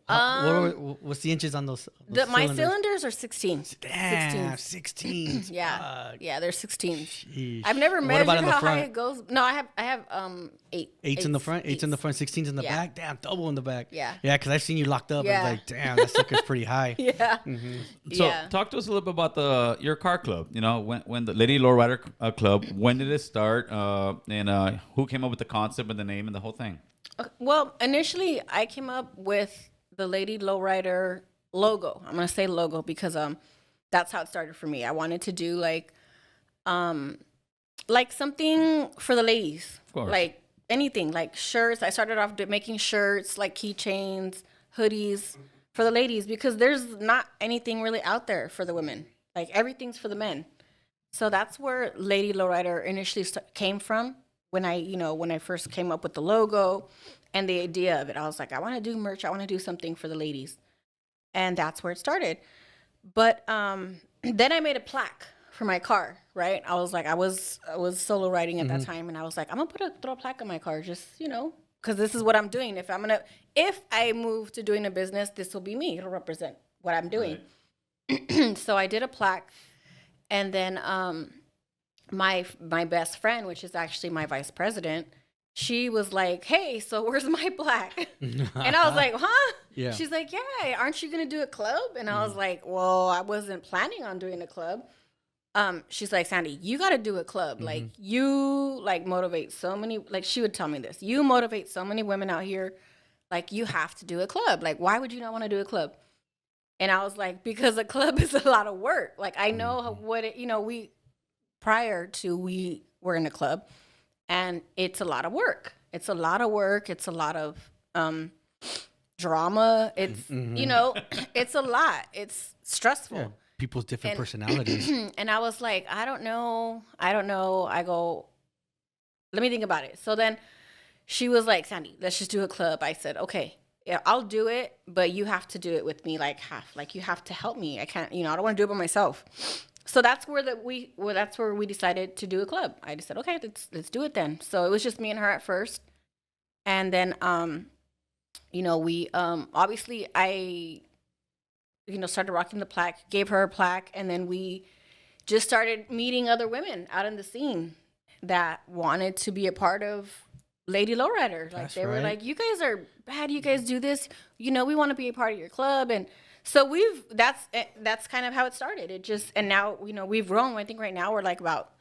What's the inches on those? my cylinders are 16. Damn, 16. Yeah, yeah, they're 16s. Sheesh. I've never What measured about in the how high front? it goes. No, I have 8. Eights in the front, 16s in the Yeah. back. Damn, double in the back. Yeah. Yeah, because I've seen you locked up. Yeah. And like, damn, that sucker's pretty high. Yeah. So Yeah. talk to us a little bit about your car club. You know, when the Lady Lowrider Club, when did it start? And who came up with the concept and the name and the whole thing? Well, initially I came up with the Lady Lowrider logo. I'm gonna say logo because that's how it started for me. I wanted to do like something for the ladies, Of course. like anything, like shirts. I started off making shirts, like keychains, hoodies for the ladies because there's not anything really out there for the women. Like everything's for the men. So that's where Lady Lowrider initially came from. When I first came up with the logo and the idea of it, I was like, I want to do merch. I want to do something for the ladies. And that's where it started. But then I made a plaque for my car, right? I was like, I was solo riding at that time. And I was like, I'm going to throw a plaque on my car just, because this is what I'm doing. If I move to doing a business, this will be me. It'll represent what I'm doing. Right. So I did a plaque. And then my best friend, which is actually my vice president, she was like, hey, so where's my plaque? And I was like, huh? Yeah. She's like, yeah, aren't you going to do a club? And I was like, well, I wasn't planning on doing a club. She's like, Sandy, you got to do a club. Like, you, motivate so many, she would tell me this. You motivate so many women out here. Like, you have to do a club. Like, why would you not want to do a club? And I was like, because a club is a lot of work. Like, I know what it, we were in a club, and it's a lot of work. It's a lot of work. It's a lot of drama. It's, it's a lot. It's stressful. Yeah. People's different personalities. And I was like, I don't know. I go, let me think about it. So then she was like, Sandy, let's just do a club. I said, okay, yeah, I'll do it, but you have to do it with me half. Like, you have to help me. I can't, I don't want to do it by myself. So that's where we decided to do a club. I just said, okay, let's do it then. So it was just me and her at first. And then, we, obviously I, started rocking the plaque, gave her a plaque. And then we just started meeting other women out in the scene that wanted to be a part of Lady Lowrider. Like, they were like, you guys are bad. You guys do this. We want to be a part of your club. And so that's kind of how it started. And now, we've grown. I think right now we're like about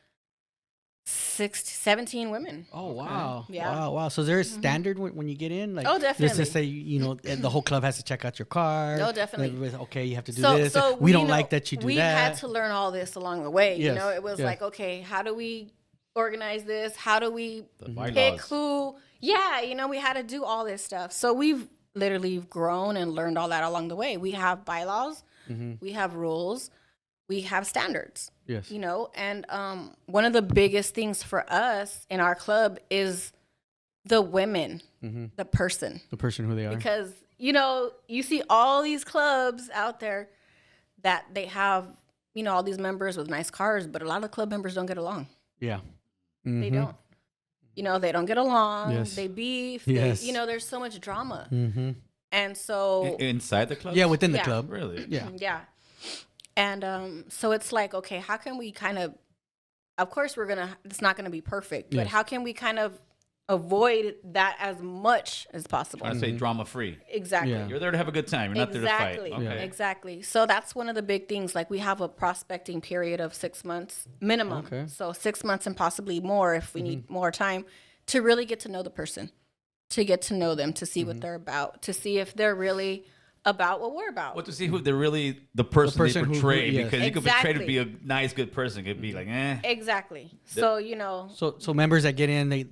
17 women. Oh, wow. Yeah. Wow. So there's a standard when you get in? Like, Oh, definitely. Let's just say, the whole club has to check out your car. No, definitely. Okay, you have to do this. So we don't like that you do that. We had to learn all this along the way. Yes. It was like, okay, how do we organize this? How do we bylaws. pick who? Yeah, we had to do all this stuff. So we've literally grown and learned all that along the way. We have bylaws, we have rules, we have standards. Yes. And one of the biggest things for us in our club is the women, the person. The person who they are. Because, you see all these clubs out there that they have, all these members with nice cars, but a lot of club members don't get along. Yeah. They don't. They don't get along. Yes. They beef. Yes. There's so much drama. And so... Inside the club? Yeah, within the Yeah. club. Really? Yeah. Yeah. And so it's like, okay, how can we kind of course, it's not going to be perfect, but Yes. how can we kind of, avoid that as much as possible. I say drama free. Exactly. Yeah. You're there to have a good time. You're not there to fight. Okay. Exactly. So that's one of the big things. Like we have a prospecting period of 6 months minimum. Okay. So 6 months and possibly more if we need more time to really get to know the person, to get to know them, to see what they're about, to see if they're really about what we're about. Well, to see who they're really the person they person who- portray, yes. because you could portray to Exactly. be a nice, good person. It could be like, Exactly. So, you know, So members that get in, they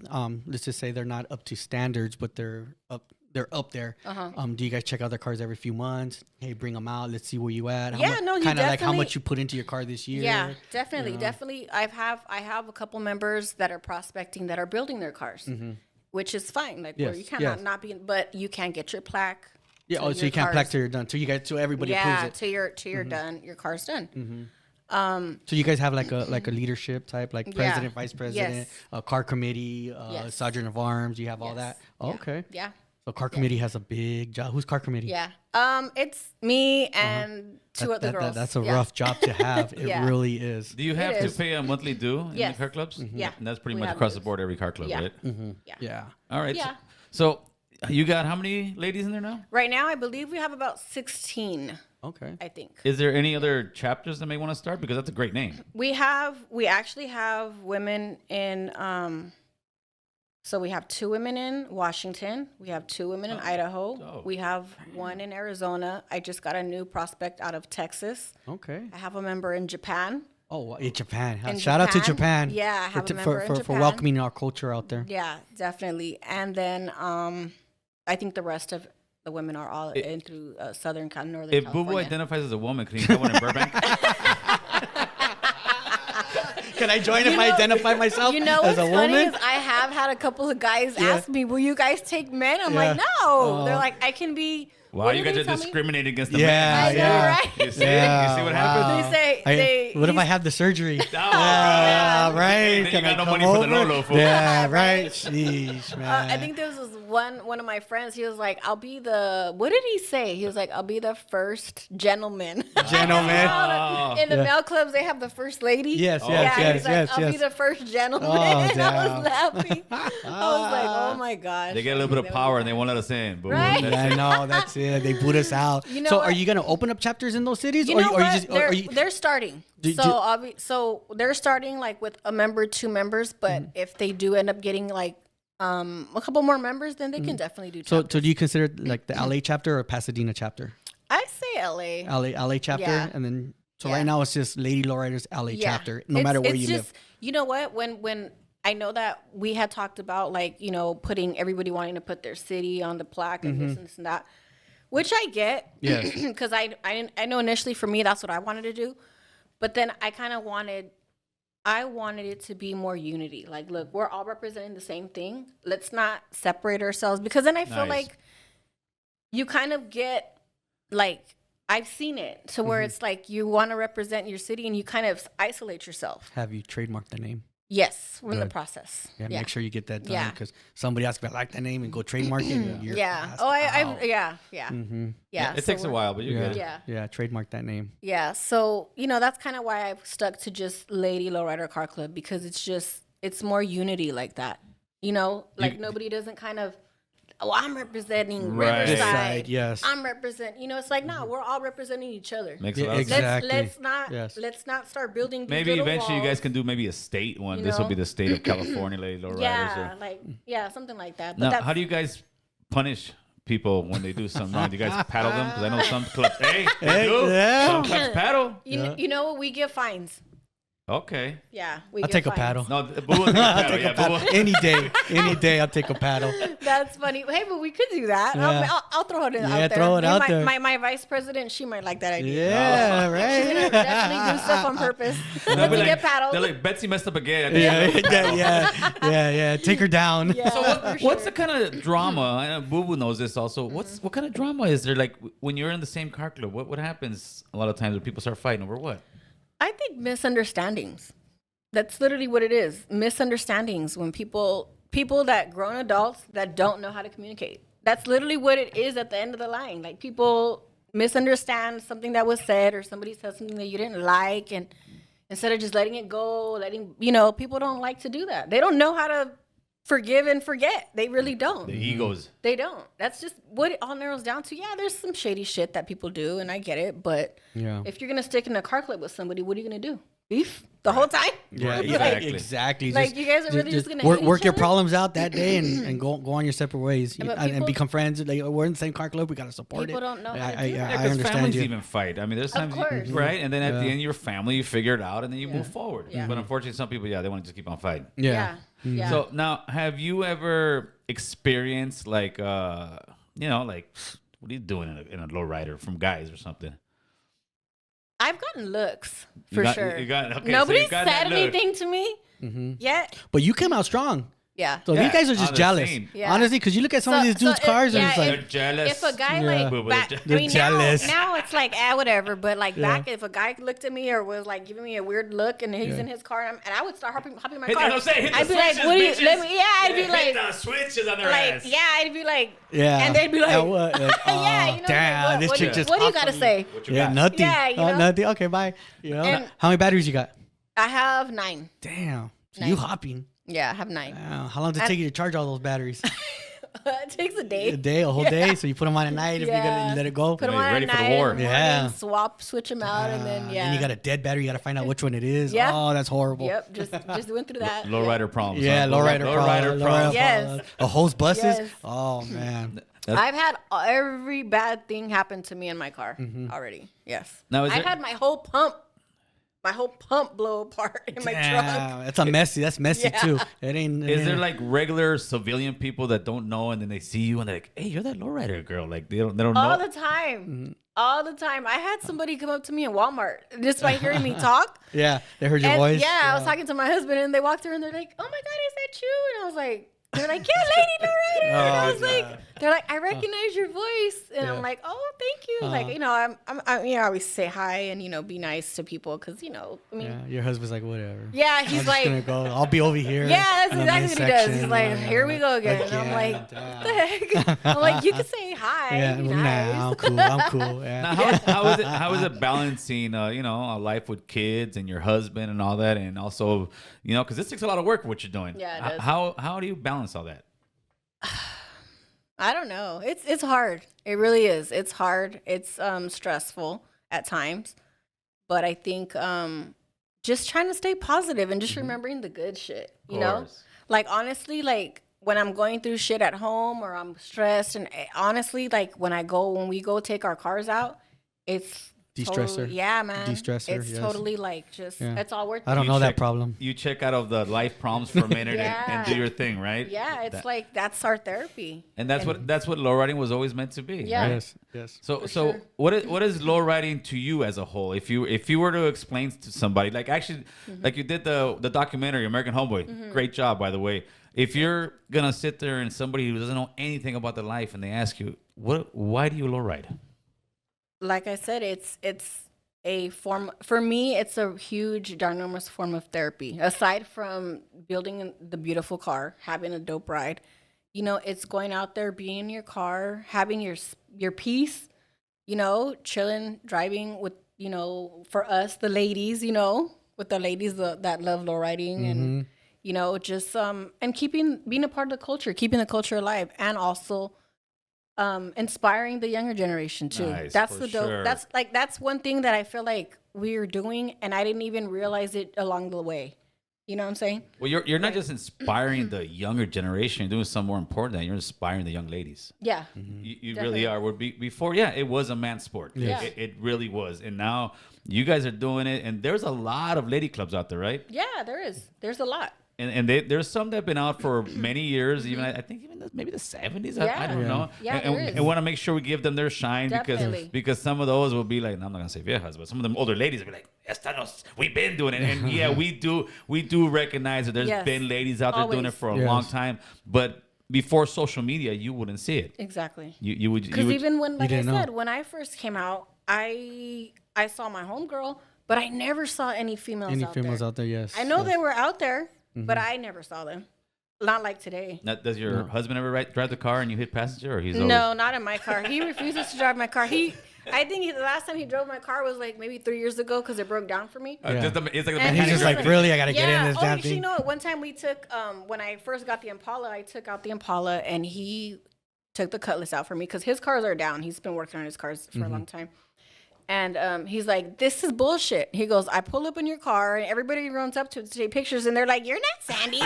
let's just say they're not up to standards, but they're up there. Do you guys check out their cars every few months? Hey, bring them out. Let's see where you at. Yeah, no, you kind of like how definitely- much you put into your car this year. yeah, definitely. I have a couple members that are prospecting that are building their cars, which is fine. Like where Yes, you cannot yes. not be, but you can get your plaque. Yeah. till Oh, so your you can't car's- plaque till you're done. Till everybody Yeah, approves it. till you're done. Your car's done. So you guys have like a leadership type, like president, vice president, Yes. a car committee, Yes. sergeant of arms. You have all Yes. that. Oh, Yeah. okay. Yeah. So car committee has a big job. Who's car committee? Yeah. It's me and two other girls. That's a Yeah. rough job to have. It Yeah. really is. do you have to is. pay a monthly due in Yes. the car clubs? Yeah. And that's pretty We much have across the dues. board, every car club, Yeah. right? Yeah. Yeah. All right. Yeah. So you got how many ladies in there now? Right now, I believe we have about 16. Okay. I think Is there any other chapters that may want to start? Because that's a great name. we actually have women in. So we have 2 women in Washington. We have 2 women in Idaho. dope. We have 1 in Arizona. I just got a new prospect out of Texas. Okay. I have a member in Japan. Oh, in Japan. In Shout out to Japan? Japan. Yeah, I have a member in for Japan. welcoming our culture out there. Yeah, definitely. And then I think the rest of the women are all in through Northern If California. Boo Boo identifies as a woman, can you have one in Burbank? Can I join if I identify myself You know as what's a funny woman? is I have had a couple of guys ask me, "Will you guys take men?" I'm Yeah. like, "No." They're like, "I can be." Wow, what you do guys they are tell me? discriminating against the Yeah, men. I know, yeah. right? You see? You see what happens? They say What if he's- I have the surgery? yeah. right. Then you Can got I no come money for the over? Lolo, fool. Yeah, right. Sheesh, man. I think there was this one of my friends. He was like, "I'll be the." What did he say? He was like, "I'll be the first gentleman." Gentleman. Oh. In the male clubs, they have the first lady. Yes, Oh. yes, Yeah, yes, he's like, yes, I'll yes. be the first gentleman. Oh, and I damn. was laughing. I was like, oh my gosh. They get a little bit of power and they won't let us in. But Right? that's I it. know, that's it. They boot us out. You know so what? are you going to open up chapters in those cities? You or know or what? you just, they're, or you, they're starting. Do- So do- so they're starting like with a member, 2 members. But Mm-hmm. if they do end up getting like a couple more members, then they can definitely do. so chapters. do you consider like the LA chapter or Pasadena chapter? I say LA. LA chapter, Yeah. and then so Yeah. right now it's just Lady Lowriders LA Yeah. chapter, no matter where it's you just, live. You know what? When I know that we had talked about like, you know, putting everybody wanting to put their city on the plaque and this and that, which I get. Yes. Because I know initially for me that's what I wanted to do, but then I kind of wanted it to be more unity. Like, look, we're all representing the same thing. Let's not separate ourselves, because then I feel Nice. like you kind of get like, I've seen it to where it's like you want to represent your city and you kind of isolate yourself. Have you trademarked the name? Yes, we're in the Good. process. Yeah, Yeah. make sure you get that done Yeah. because somebody else could like that name and go trademark it. And you're Yeah. asked Oh, out. yeah. Mhm. Yeah. It so takes a we're- while, but you're Yeah. good. Yeah. Yeah, trademark that name. Yeah. So, you know, that's kind of why I've stuck to just Lady Lowrider Car Club, because it's more unity like that. You know, like nobody doesn't kind of, oh, I'm representing Right. This Riverside. side, yes. I'm representing, you know, it's like, no, we're all representing each other. Makes Yeah, a lot of sense. exactly. Let's not start building these Maybe little eventually you walls. guys can do maybe a state one. You This will know? be the state of California, Lady Lowriders. Yeah, Or... like, something like that. But Now, that's, how do you guys punish people when they do something wrong? Do you guys paddle them? Because I know some clubs, hey, Hey, we do. yeah. Some clubs paddle. you know what? We give fines. Okay. Yeah, we I'll give take a fines. paddle. No, Boo will take a paddle. Take Yeah, a paddle. Boo will- Any day, I'll take a paddle. That's funny. Hey, but we could do that. Yeah. I'll throw it out Yeah, there. throw it Maybe out my, there. My vice president, she might like that idea. Yeah, She's right. gonna definitely do stuff on purpose. They'll Once be you like, get paddled. they're like, Betsy messed up again. Yeah. Take her down. Yeah, So for what's sure. the kind of drama? I know Boo Boo knows this also. What kind of drama is there? Like when you're in the same car club, what happens a lot of times when people start fighting over what? I think misunderstandings. That's literally what it is. Misunderstandings when people that grown adults that don't know how to communicate. That's literally what it is at the end of the line. Like people misunderstand something that was said, or somebody said something that you didn't like, and instead of just letting it go, people don't like to do that. They don't know how to forgive and forget. They really don't. The egos. They don't. That's just what it all narrows down to. Yeah, there's some shady shit that people do, and I get it. But if you're gonna stick in a car club with somebody, what are you gonna do? Beef the whole time? Yeah, exactly. Like you guys are really just gonna work your problems out that day and go on your separate ways and become friends. Like, we're in the same car club. We gotta support people it. Don't know. I because understand families you. even fight. I mean, there's times, right? And then at the end, your family, you figure it out, and then you move forward. But unfortunately, some people, they want to just keep on fighting. Yeah. So now, have you ever experienced like, like, what are you doing in a lowrider from guys or something? I've gotten looks for sure. Nobody said anything to me yet. But you came out strong. Yeah. So these guys are just jealous. Yeah. Honestly, because you look at some of these dudes' cars and it's like... They're jealous. If a guy They're jealous. Now it's like, whatever. But like back, if a guy looked at me or was like giving me a weird look and he's in his car and I would start hopping my car. I'd be like, what do you... I'd be like... Hit the switches on their ass. Yeah, I'd be like... Yeah. And they'd be like... damn, this chick just... What do you got to say? Yeah, nothing. Yeah, nothing. Okay, bye. How many batteries you got? I have 9. Damn. So you hopping. Yeah, I have 9. How long does it take you to charge all those batteries? It takes a day. A whole day? So you put them on at night if you're going to let it go? Put them on ready at for the night. war. Yeah. Switch them out, and then, And you got a dead battery. You got to find out which one it is. Yeah. Oh, that's horrible. Yep, just went through that. Lowrider problems. Yeah, lowrider problems. Yes. A hose buses? Yes. Oh, man. I've had every bad thing happen to me in my car already. Yes. Now, I had my whole pump blow apart in my truck. That's messy too. Is there like regular civilian people that don't know and then they see you and they're like, hey, you're that lowrider girl? Like they don't know. All the time. All the time. I had somebody come up to me in Walmart just by hearing me talk. Yeah, they heard your voice. Yeah, I was talking to my husband and they walked through and they're like, oh my God, is that you? And I was like, they're like, yeah, lady lowrider. And I was like, they're like, I recognize your voice. And I'm like, oh, thank you. Like, I'm I always say hi and, be nice to people because, your husband's like, whatever. Yeah, he's like, gonna go. I'll be over here. Yeah, that's exactly what he does. He's like, here we go again. And I'm like, what the heck? I'm like, you can say hi. Yeah, be nice. I'm cool. I'm cool. Yeah. Now, how is it balancing, a life with kids and your husband and all that, and also, because this takes a lot of work what you're doing. Yeah, it does. How do you balance all that? I don't know. It's hard. It really is. It's hard. It's stressful at times, but I think just trying to stay positive and just remembering the good shit. You know, like honestly, like when I'm going through shit at home or I'm stressed, and honestly, like when we go take our cars out, it's de-stressor. Totally, yeah, man. De-stressor. It's totally like just it's all worth it. I don't know that problem. You check out of the life problems for a minute and do your thing, right? Yeah, it's like that's our therapy. And that's what lowriding was always meant to be. Yeah. Right? Yes. So what is lowriding to you as a whole? If you were to explain to somebody, like actually, like you did the documentary American Homeboy, great job by the way. If you're gonna sit there and somebody who doesn't know anything about the life and they ask you, why do you lowride? Like I said, it's a form, for me, it's a huge, ginormous form of therapy. Aside from building the beautiful car, having a dope ride, it's going out there, being in your car, having your peace, chilling, driving with, for us, the ladies, with the ladies that love lowriding and, just, and being a part of the culture, keeping the culture alive, and also inspiring the younger generation too. Nice, that's the dope. sure. That's one thing that I feel like we're doing, and I didn't even realize it along the way. You know what I'm saying? Well, you're not just inspiring the younger generation. You're doing something more important than you're inspiring the young ladies. Yeah. You really are. Before, it was a man's sport. Yes. It really was. And now you guys are doing it. And there's a lot of lady clubs out there, right? Yeah, there is. There's a lot. And there's some that have been out for many years, even I think even maybe the 70s. I don't know. Yeah, and want to make sure we give them their shine because some of those will be like, no, I'm not gonna say viejas, but some of them older ladies will be like, we've been doing it, and yeah, we do recognize that there's been ladies out there doing it for a long time, but before social media, you wouldn't see it. Exactly. You would because even when, like I said, know. when I first came out, I saw my homegirl, but I never saw any females out there. Yes. I know they were out there. But I never saw them. Not like today. Now, does your husband ever drive the car and you hit passenger, or he's no, not in my car. He refuses to drive my car. I think the last time he drove my car was like maybe 3 years ago because it broke down for me. Yeah. It's like the And And he's mechanic just like, driving. really? I got to get in Yeah. this Oh, damn actually, you thing? know what? One time we took, when I first got the Impala, I took out the Impala and he took the Cutlass out for me because his cars are down. He's been working on his cars for a long time. And he's like, this is bullshit. He goes, I pull up in your car and everybody runs up to take pictures and they're like, you're not Sandy.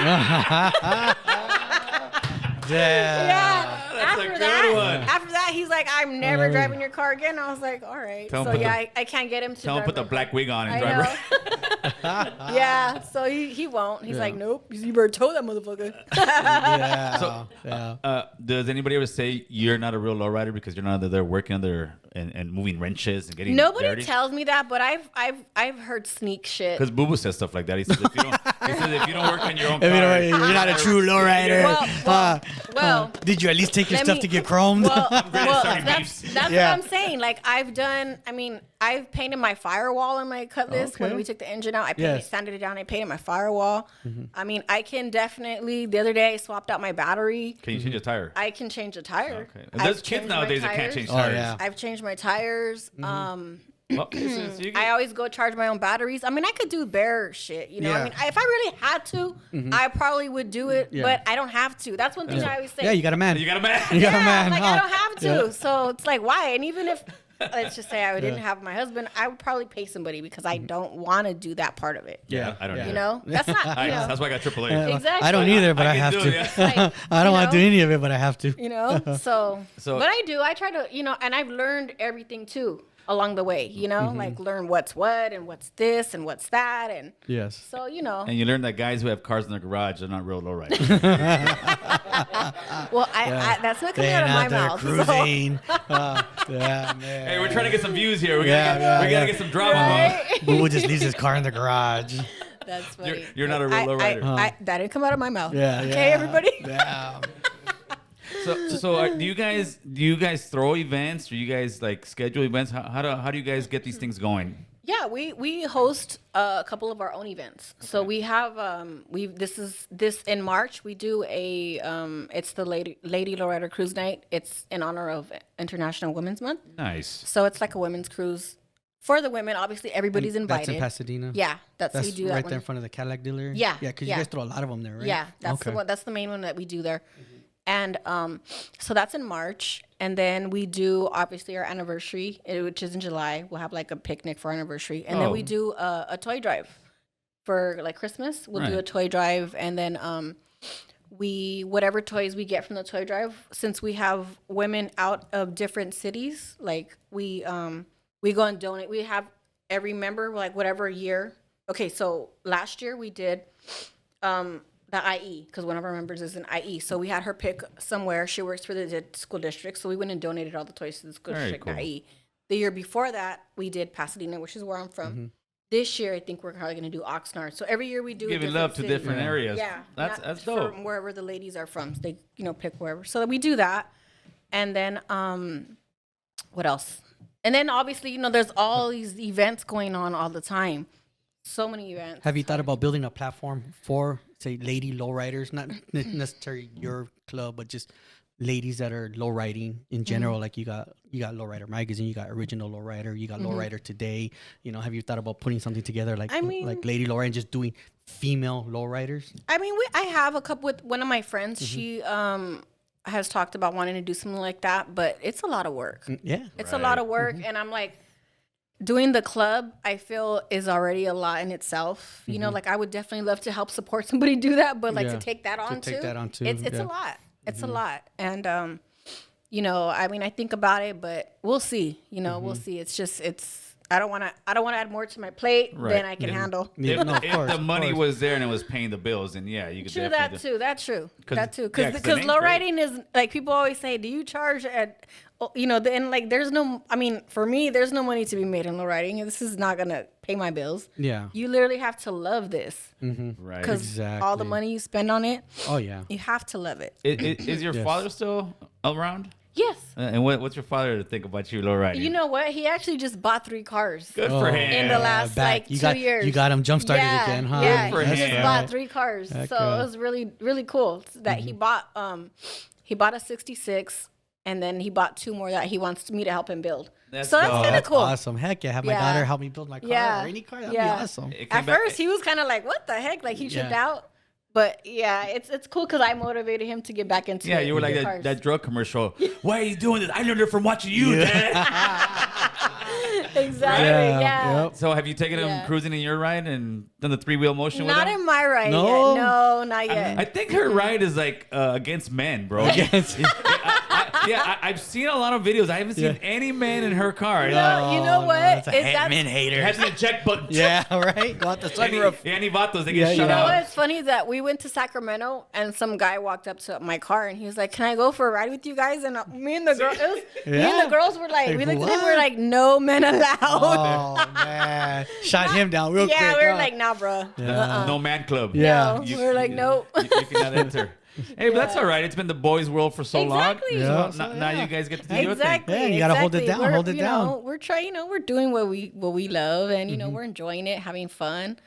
Yeah. That's a good one. After that, he's like, I'm never driving your car again. I was like, all right. Tell him So put yeah, I can't get him to Tell him drive put the my black car. wig on and I drive know. around. Yeah, so he won't. He's like, nope. You better tow that motherfucker. Yeah. So, yeah. Does anybody ever say you're not a real lowrider because you're not there working under and moving wrenches and getting Nobody dirty? tells me that, but I've heard sneak shit. Because Boo Boo says stuff like that. He says if you don't work on your own If car, you're not a true lowrider. Well, did you at least take your let stuff me- to get chromed? starting that's beefs. what Yeah. I'm saying. Like I've painted my firewall in my Cutlass when Okay. we took the engine out. I painted, Yes. sanded it down. I painted my firewall. I mean, I can definitely. The other day, I swapped out my battery. Can you change a tire? I can change a tire. Okay. I've There's kids changed my nowadays that can't tires. change Oh, tires. yeah. I've changed my tires. Well, so you I always go charge my own batteries. I mean, I could do bare shit, you know. Yeah. I mean, if I really had to, I probably would do it, Yeah. but I don't have to. That's one thing I always say. Yeah, you got a man. got a man. You got a man. like huh? I don't have to. Yeah. So it's like, why? And even if let's just say I didn't have my husband, I would probably pay somebody because I don't want to do that part of it. Yeah, I don't Yeah. either. You know, that's not. You know, That's why I got AAA. Exactly. I don't either, but I, can have do to. it, yeah. Like, I don't you want to do know? any of it, but I have to. you know. So, So- but I do. I try to, you know, and I've learned everything too along the way. You know, like learn what's what and what's this and what's that, and Yes. so you know. And you learn that guys who have cars in their garage are not real lowriders. Well, that's not coming They're out of my out there mouth. so- cruising. Yeah, man. Hey, we're trying to get some views here. We Yeah, gotta, yeah, we gotta yeah. get some drama Right? Boo Boo just leaves his car in the garage. That's funny. You're not a real lowrider. That didn't come out of my mouth. Yeah. Okay, yeah. everybody. Yeah. So do you guys throw events? Do you guys like schedule events? How do you guys get these things going? Yeah, we host a couple of our own events. So we have this in March we do a it's the Lady Lowrider Cruise Night. It's in honor of International Women's Month. Nice. So it's like a women's cruise for the women. Obviously, everybody's invited. That's in Pasadena. Yeah, That's we do that right one. there in front of the Cadillac dealer. Yeah, Yeah, because yeah. you guys throw a lot of them there, right? Yeah, that's the one. That's the main one that we do there. And so that's in March, and then we do obviously our anniversary, which is in July. We'll have like a picnic for our anniversary, and then we do a toy drive for like Christmas. We'll do Right. a toy drive, and then whatever toys we get from the toy drive, since we have women out of different cities, like we go and donate. We have every member like whatever year. Okay, so last year we did. The IE, because one of our members is an IE. So we had her pick somewhere. She works for the school district. So we went and donated all the toys to the school Very district, cool. IE. The year before that, we did Pasadena, which is where I'm from. This year, I think we're probably going to do Oxnard. So every year we do a Giving different love to city. different areas. Yeah. That's dope. From wherever the ladies are from. So they, pick wherever. So we do that. And then, what else? And then obviously, there's all these events going on all the time. So many events. Have you thought about building a platform for, say, lady lowriders? Not necessarily your club, but just ladies that are lowriding in general. Like you got Lowrider Magazine, you got Original Lowrider, you got Lowrider Today. Have you thought about putting something together like like Lady Lowrider and just doing female lowriders? I mean, I have a couple with one of my friends. She has talked about wanting to do something like that, but it's a lot of work. Yeah. It's a lot of work, and I'm like, doing the club, I feel is already a lot in itself. Like I would definitely love to help support somebody do that, but like Yeah. to take that on take that on too, it's yeah. a lot. It's a lot, and I mean, I think about it, but we'll see. We'll see. It's just I don't want to add more to my plate Right. than I can handle. Yeah, no, of If course, the of money course. was there and it was paying the bills, then yeah, you could True, definitely that too. That's true. 'Cause- That too. yeah, 'cause the Because name's low great. riding is like people always say, do you charge at, then like there's no, I mean, for me, there's no money to be made in low riding. This is not going to pay my bills. Yeah. You literally have to love this Right. because all the Exactly. money you spend on it, Oh, yeah. you have to love it. Is your Yes. father still around? Yes. And what's your father to think about you low riding? You know what? He actually just bought 3 cars. Good for him. In the last like you 2 got, years. You got him jump started yeah, again, huh? Yeah, Good for he him. just bought 3 cars. Heck so yeah. it was really, really cool that he bought a 66 and then he bought 2 more that he wants me to help him build. So that's dope. kind of That's cool. awesome. Heck yeah. Have my Yeah. daughter help me build my car Yeah. or any car. That'd Yeah. be awesome. It came At back- first, he was kind of like, "What the heck?" Like he tripped Yeah. out. But yeah, it's cool because I motivated him to get back into Yeah, it. you were like Cars. that drug commercial. Why are you doing this? I learned it from watching you, Dad. Exactly. Yeah, Yeah. yep. So have you taken him Yeah. cruising in your ride and done the 3-wheel motion with Not him? in my ride No? yet. No, not yet. I think her ride is like against men, bro. Yes. I've seen a lot of videos. I haven't seen Yeah. any man in her car. No, you know what? That's a Is that- men It hater. has an eject button. Yeah, right. Go out the Any, sunroof. any vatos, they get Yeah, shut You know out. what's funny is that we went to Sacramento and some guy walked up to my car and he was like, "Can I go for a ride with you guys?" And me and the girl, me and Yeah. the girls were like, Like, we looked at him, what? we're like, "No men allowed." Oh man, shot him down real quick. yeah, we were huh? like, "Nah, bro." No man club. Yeah. No. We were like, "Nope." You cannot enter. Hey, but that's all right. It's been the boys' world for so Exactly. long. Yeah. So now you guys get to do your thing. Exactly. Yeah, you gotta hold it exactly. down, hold it you down. Know, we're trying. We're doing what we love, and Mm-hmm. we're enjoying it, having fun,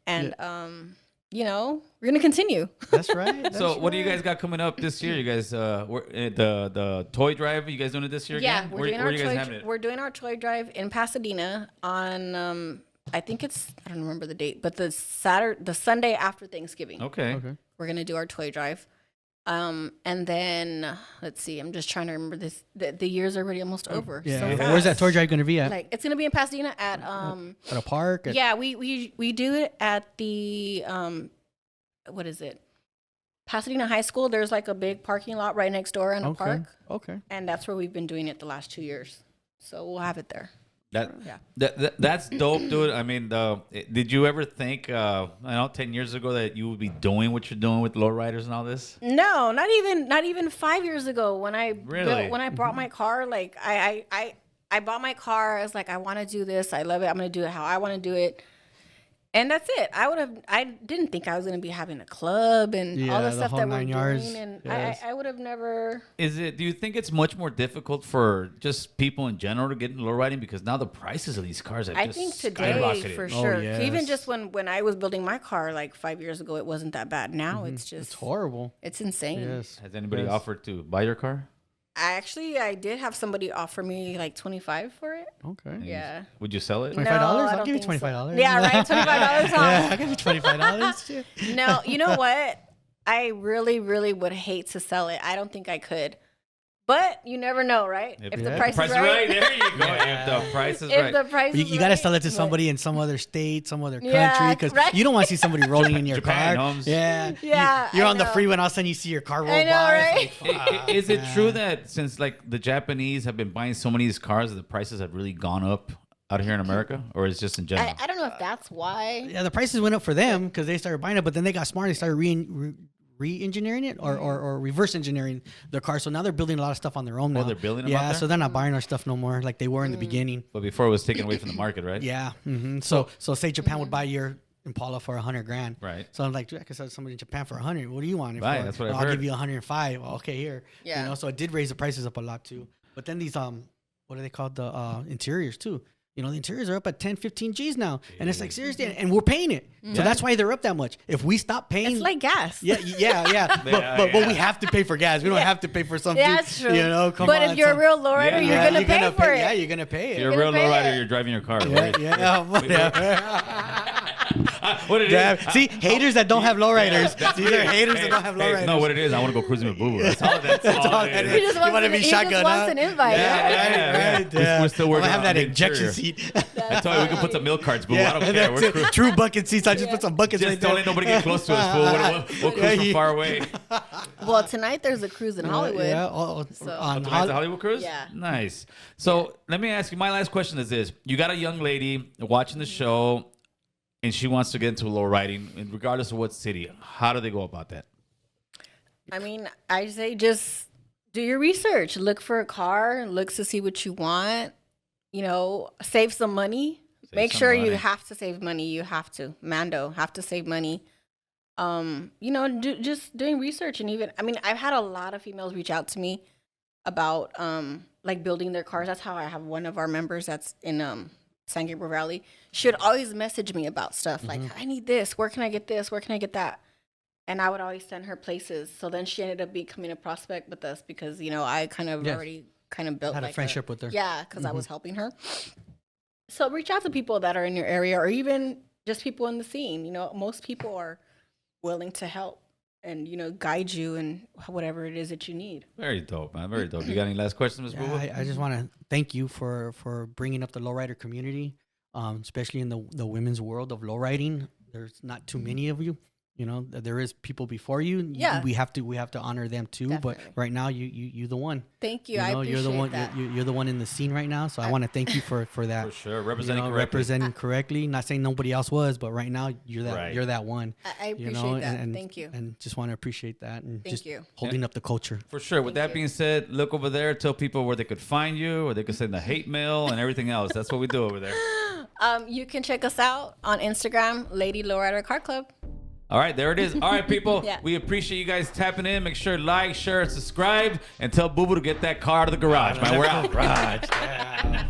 and we're gonna continue. That's right. So what do you guys got coming up this year? You guys, the toy drive. You guys doing it this year Yeah, again? we're Where doing are our you guys toy. having it? We're doing our toy drive in Pasadena on. I think I don't remember the date, but the Sunday after Thanksgiving. Okay. Okay. We're gonna do our toy drive. And then let's see. I'm just trying to remember this. The year's already almost over. Yeah. So Where's that fast. toy drive gonna be at? Like it's gonna be in Pasadena at At a park? At, Yeah, we do it at the what is it? Pasadena High School. There's like a big parking lot right next door in a Okay. park, Okay. and that's where we've been doing it the last 2 years. So we'll have it there. Yeah. That's dope, dude. I mean, did you ever think, I know, 10 years ago that you would be doing what you're doing with lowriders and all this? No, not even 5 years ago when I Really? when I bought my car. Like I bought my car. I was like, I want to do this. I love it. I'm gonna do it how I want to do it. And that's it. I didn't think I was gonna be having a club and all Yeah, the the stuff whole that we're 9 yards. doing. And Yes. I would have never. Do you think it's much more difficult for just people in general to get into lowriding because now the prices of these cars have I just think today skyrocketed? for Oh, sure. yes. Even just when I was building my car like 5 years ago, it wasn't that bad. Now it's just It's horrible. it's insane. Yes. Has anybody Yes. offered to buy your car? I did have somebody offer me like 25 for it. Okay. Yeah. Would you sell it? $25? No, I I'll don't give you think so. $25. Yeah, right. $25 off. Yeah, I'll give you $25. Shit. No, you know what? I really, really would hate to sell it. I don't think I could. But you never know, right? If the Yeah. price, Price is is right. There you go. If the price is If right. the price You, is you got to right, sell it to but- somebody in some other state, some other Yeah, country, because right. you don't want to see somebody rolling in your Japan, car. Holmes. Yeah. Yeah, You're I on the know. freeway and all of a sudden you see your car roll I know, by. right? It's like, fuck, Is it man. true that since like the Japanese have been buying so many of these cars, that the prices have really gone up out here in America, or is it just in general? I don't know if that's why. Yeah, the prices went up for them because they started buying it, but then they got smart. They started re-engineering it or reverse engineering their car. So now they're building a lot of stuff on their own now. they're building them out Yeah, there? so they're not buying our stuff no more like they were Mm. in the beginning. But before it was taken away from the market, right? Yeah. So say Japan would buy your Impala for $100,000. Right. So I'm like, dude, I could sell somebody in Japan for 100. What do you want it Right, for? that's what I've I'll heard. give you 105. Well, okay, here. Yeah. You know, so it did raise the prices up a lot too. But then these what are they called? The interiors too. You know, the interiors are up at 10, 15 G's now. And it's like, seriously, and we're paying it. So that's why they're up that much. If we stop paying. It's like gas. Yeah. But we have to pay for gas. We don't have to pay for something. Yeah, that's true. You know, come but on. if you're a real lowrider, Yeah, you're gonna pay for it. Yeah, you're gonna pay If it. you're a real gonna pay lowrider, it. you're driving your car. Yeah, whatever. What it is? Yeah. See, haters that don't have lowriders. That's These me. are haters Hey, that don't have hey, lowriders. No, what it is, I want to go cruising with Boo Boo. That's all all that He is. just You wants, wanna an, be he just shotgun, wants huh? an invite. Yeah. Right. We're still I'm working gonna have on that the injection interior. seat. I told you we can put some milk carts, Boo. I don't care. We're True bucket seats. I just put some buckets just right don't there. let nobody get close to us, fool. We'll cruise from far away. Well, tonight there's a cruise in Hollywood. Yeah. So- On Tonight's the Hollywood cruise? Yeah. Nice. So let me ask you, my last question is this. You got a young lady watching the show, and she wants to get into low riding, and regardless of what city. How do they go about that? I mean, I say just do your research. Look for a car. Look to see what you want. You know, save some money. Make some sure money. you have to save money. You have to. Mando, have to save money. You know, just doing research. And even, I mean, I've had a lot of females reach out to me about, like building their cars. That's how I have one of our members that's in, San Gabriel Valley. She would always message me about stuff like, I need this. Where can I get this? Where can I get that? and I would always send her places. So then she ended up becoming a prospect with us because, you know, I kind of Yes. already kind of built Had a like friendship with her. Yeah, because I was helping her. So reach out to people that are in your area or even just people in the scene. You know, most people are willing to help and, you know, guide you in whatever it is that you need. Very dope, man. Very dope. You got any last questions, Ms. Boo? I just want to thank you for bringing up the lowrider community, especially in the women's world of lowriding. There's not too many of you. You know, there is people before you. Yeah. We have to honor them too. Definitely. But right now, you're the one. Thank you. You know, I appreciate you're the one. that. You're the one in the scene right now. So I want to thank you for that. For sure. Representing correctly. Representing correctly. Not saying nobody else was, but right now you're that. Right. You're that one. I appreciate you know, that. and Thank you. And just want to appreciate that and Thank just you. holding up the culture. For sure. With Thank that you. being said, look over there. Tell people where they could find you, or they could send the hate mail and everything else. That's what we do over there. You can check us out on Instagram, Lady Lowrider Car Club. All right, there it is. All right, people. Yeah. We appreciate you guys tapping in. Make sure to like, share, and subscribe, and tell Boo Boo to get that car out of the garage. Man, we're out. Right.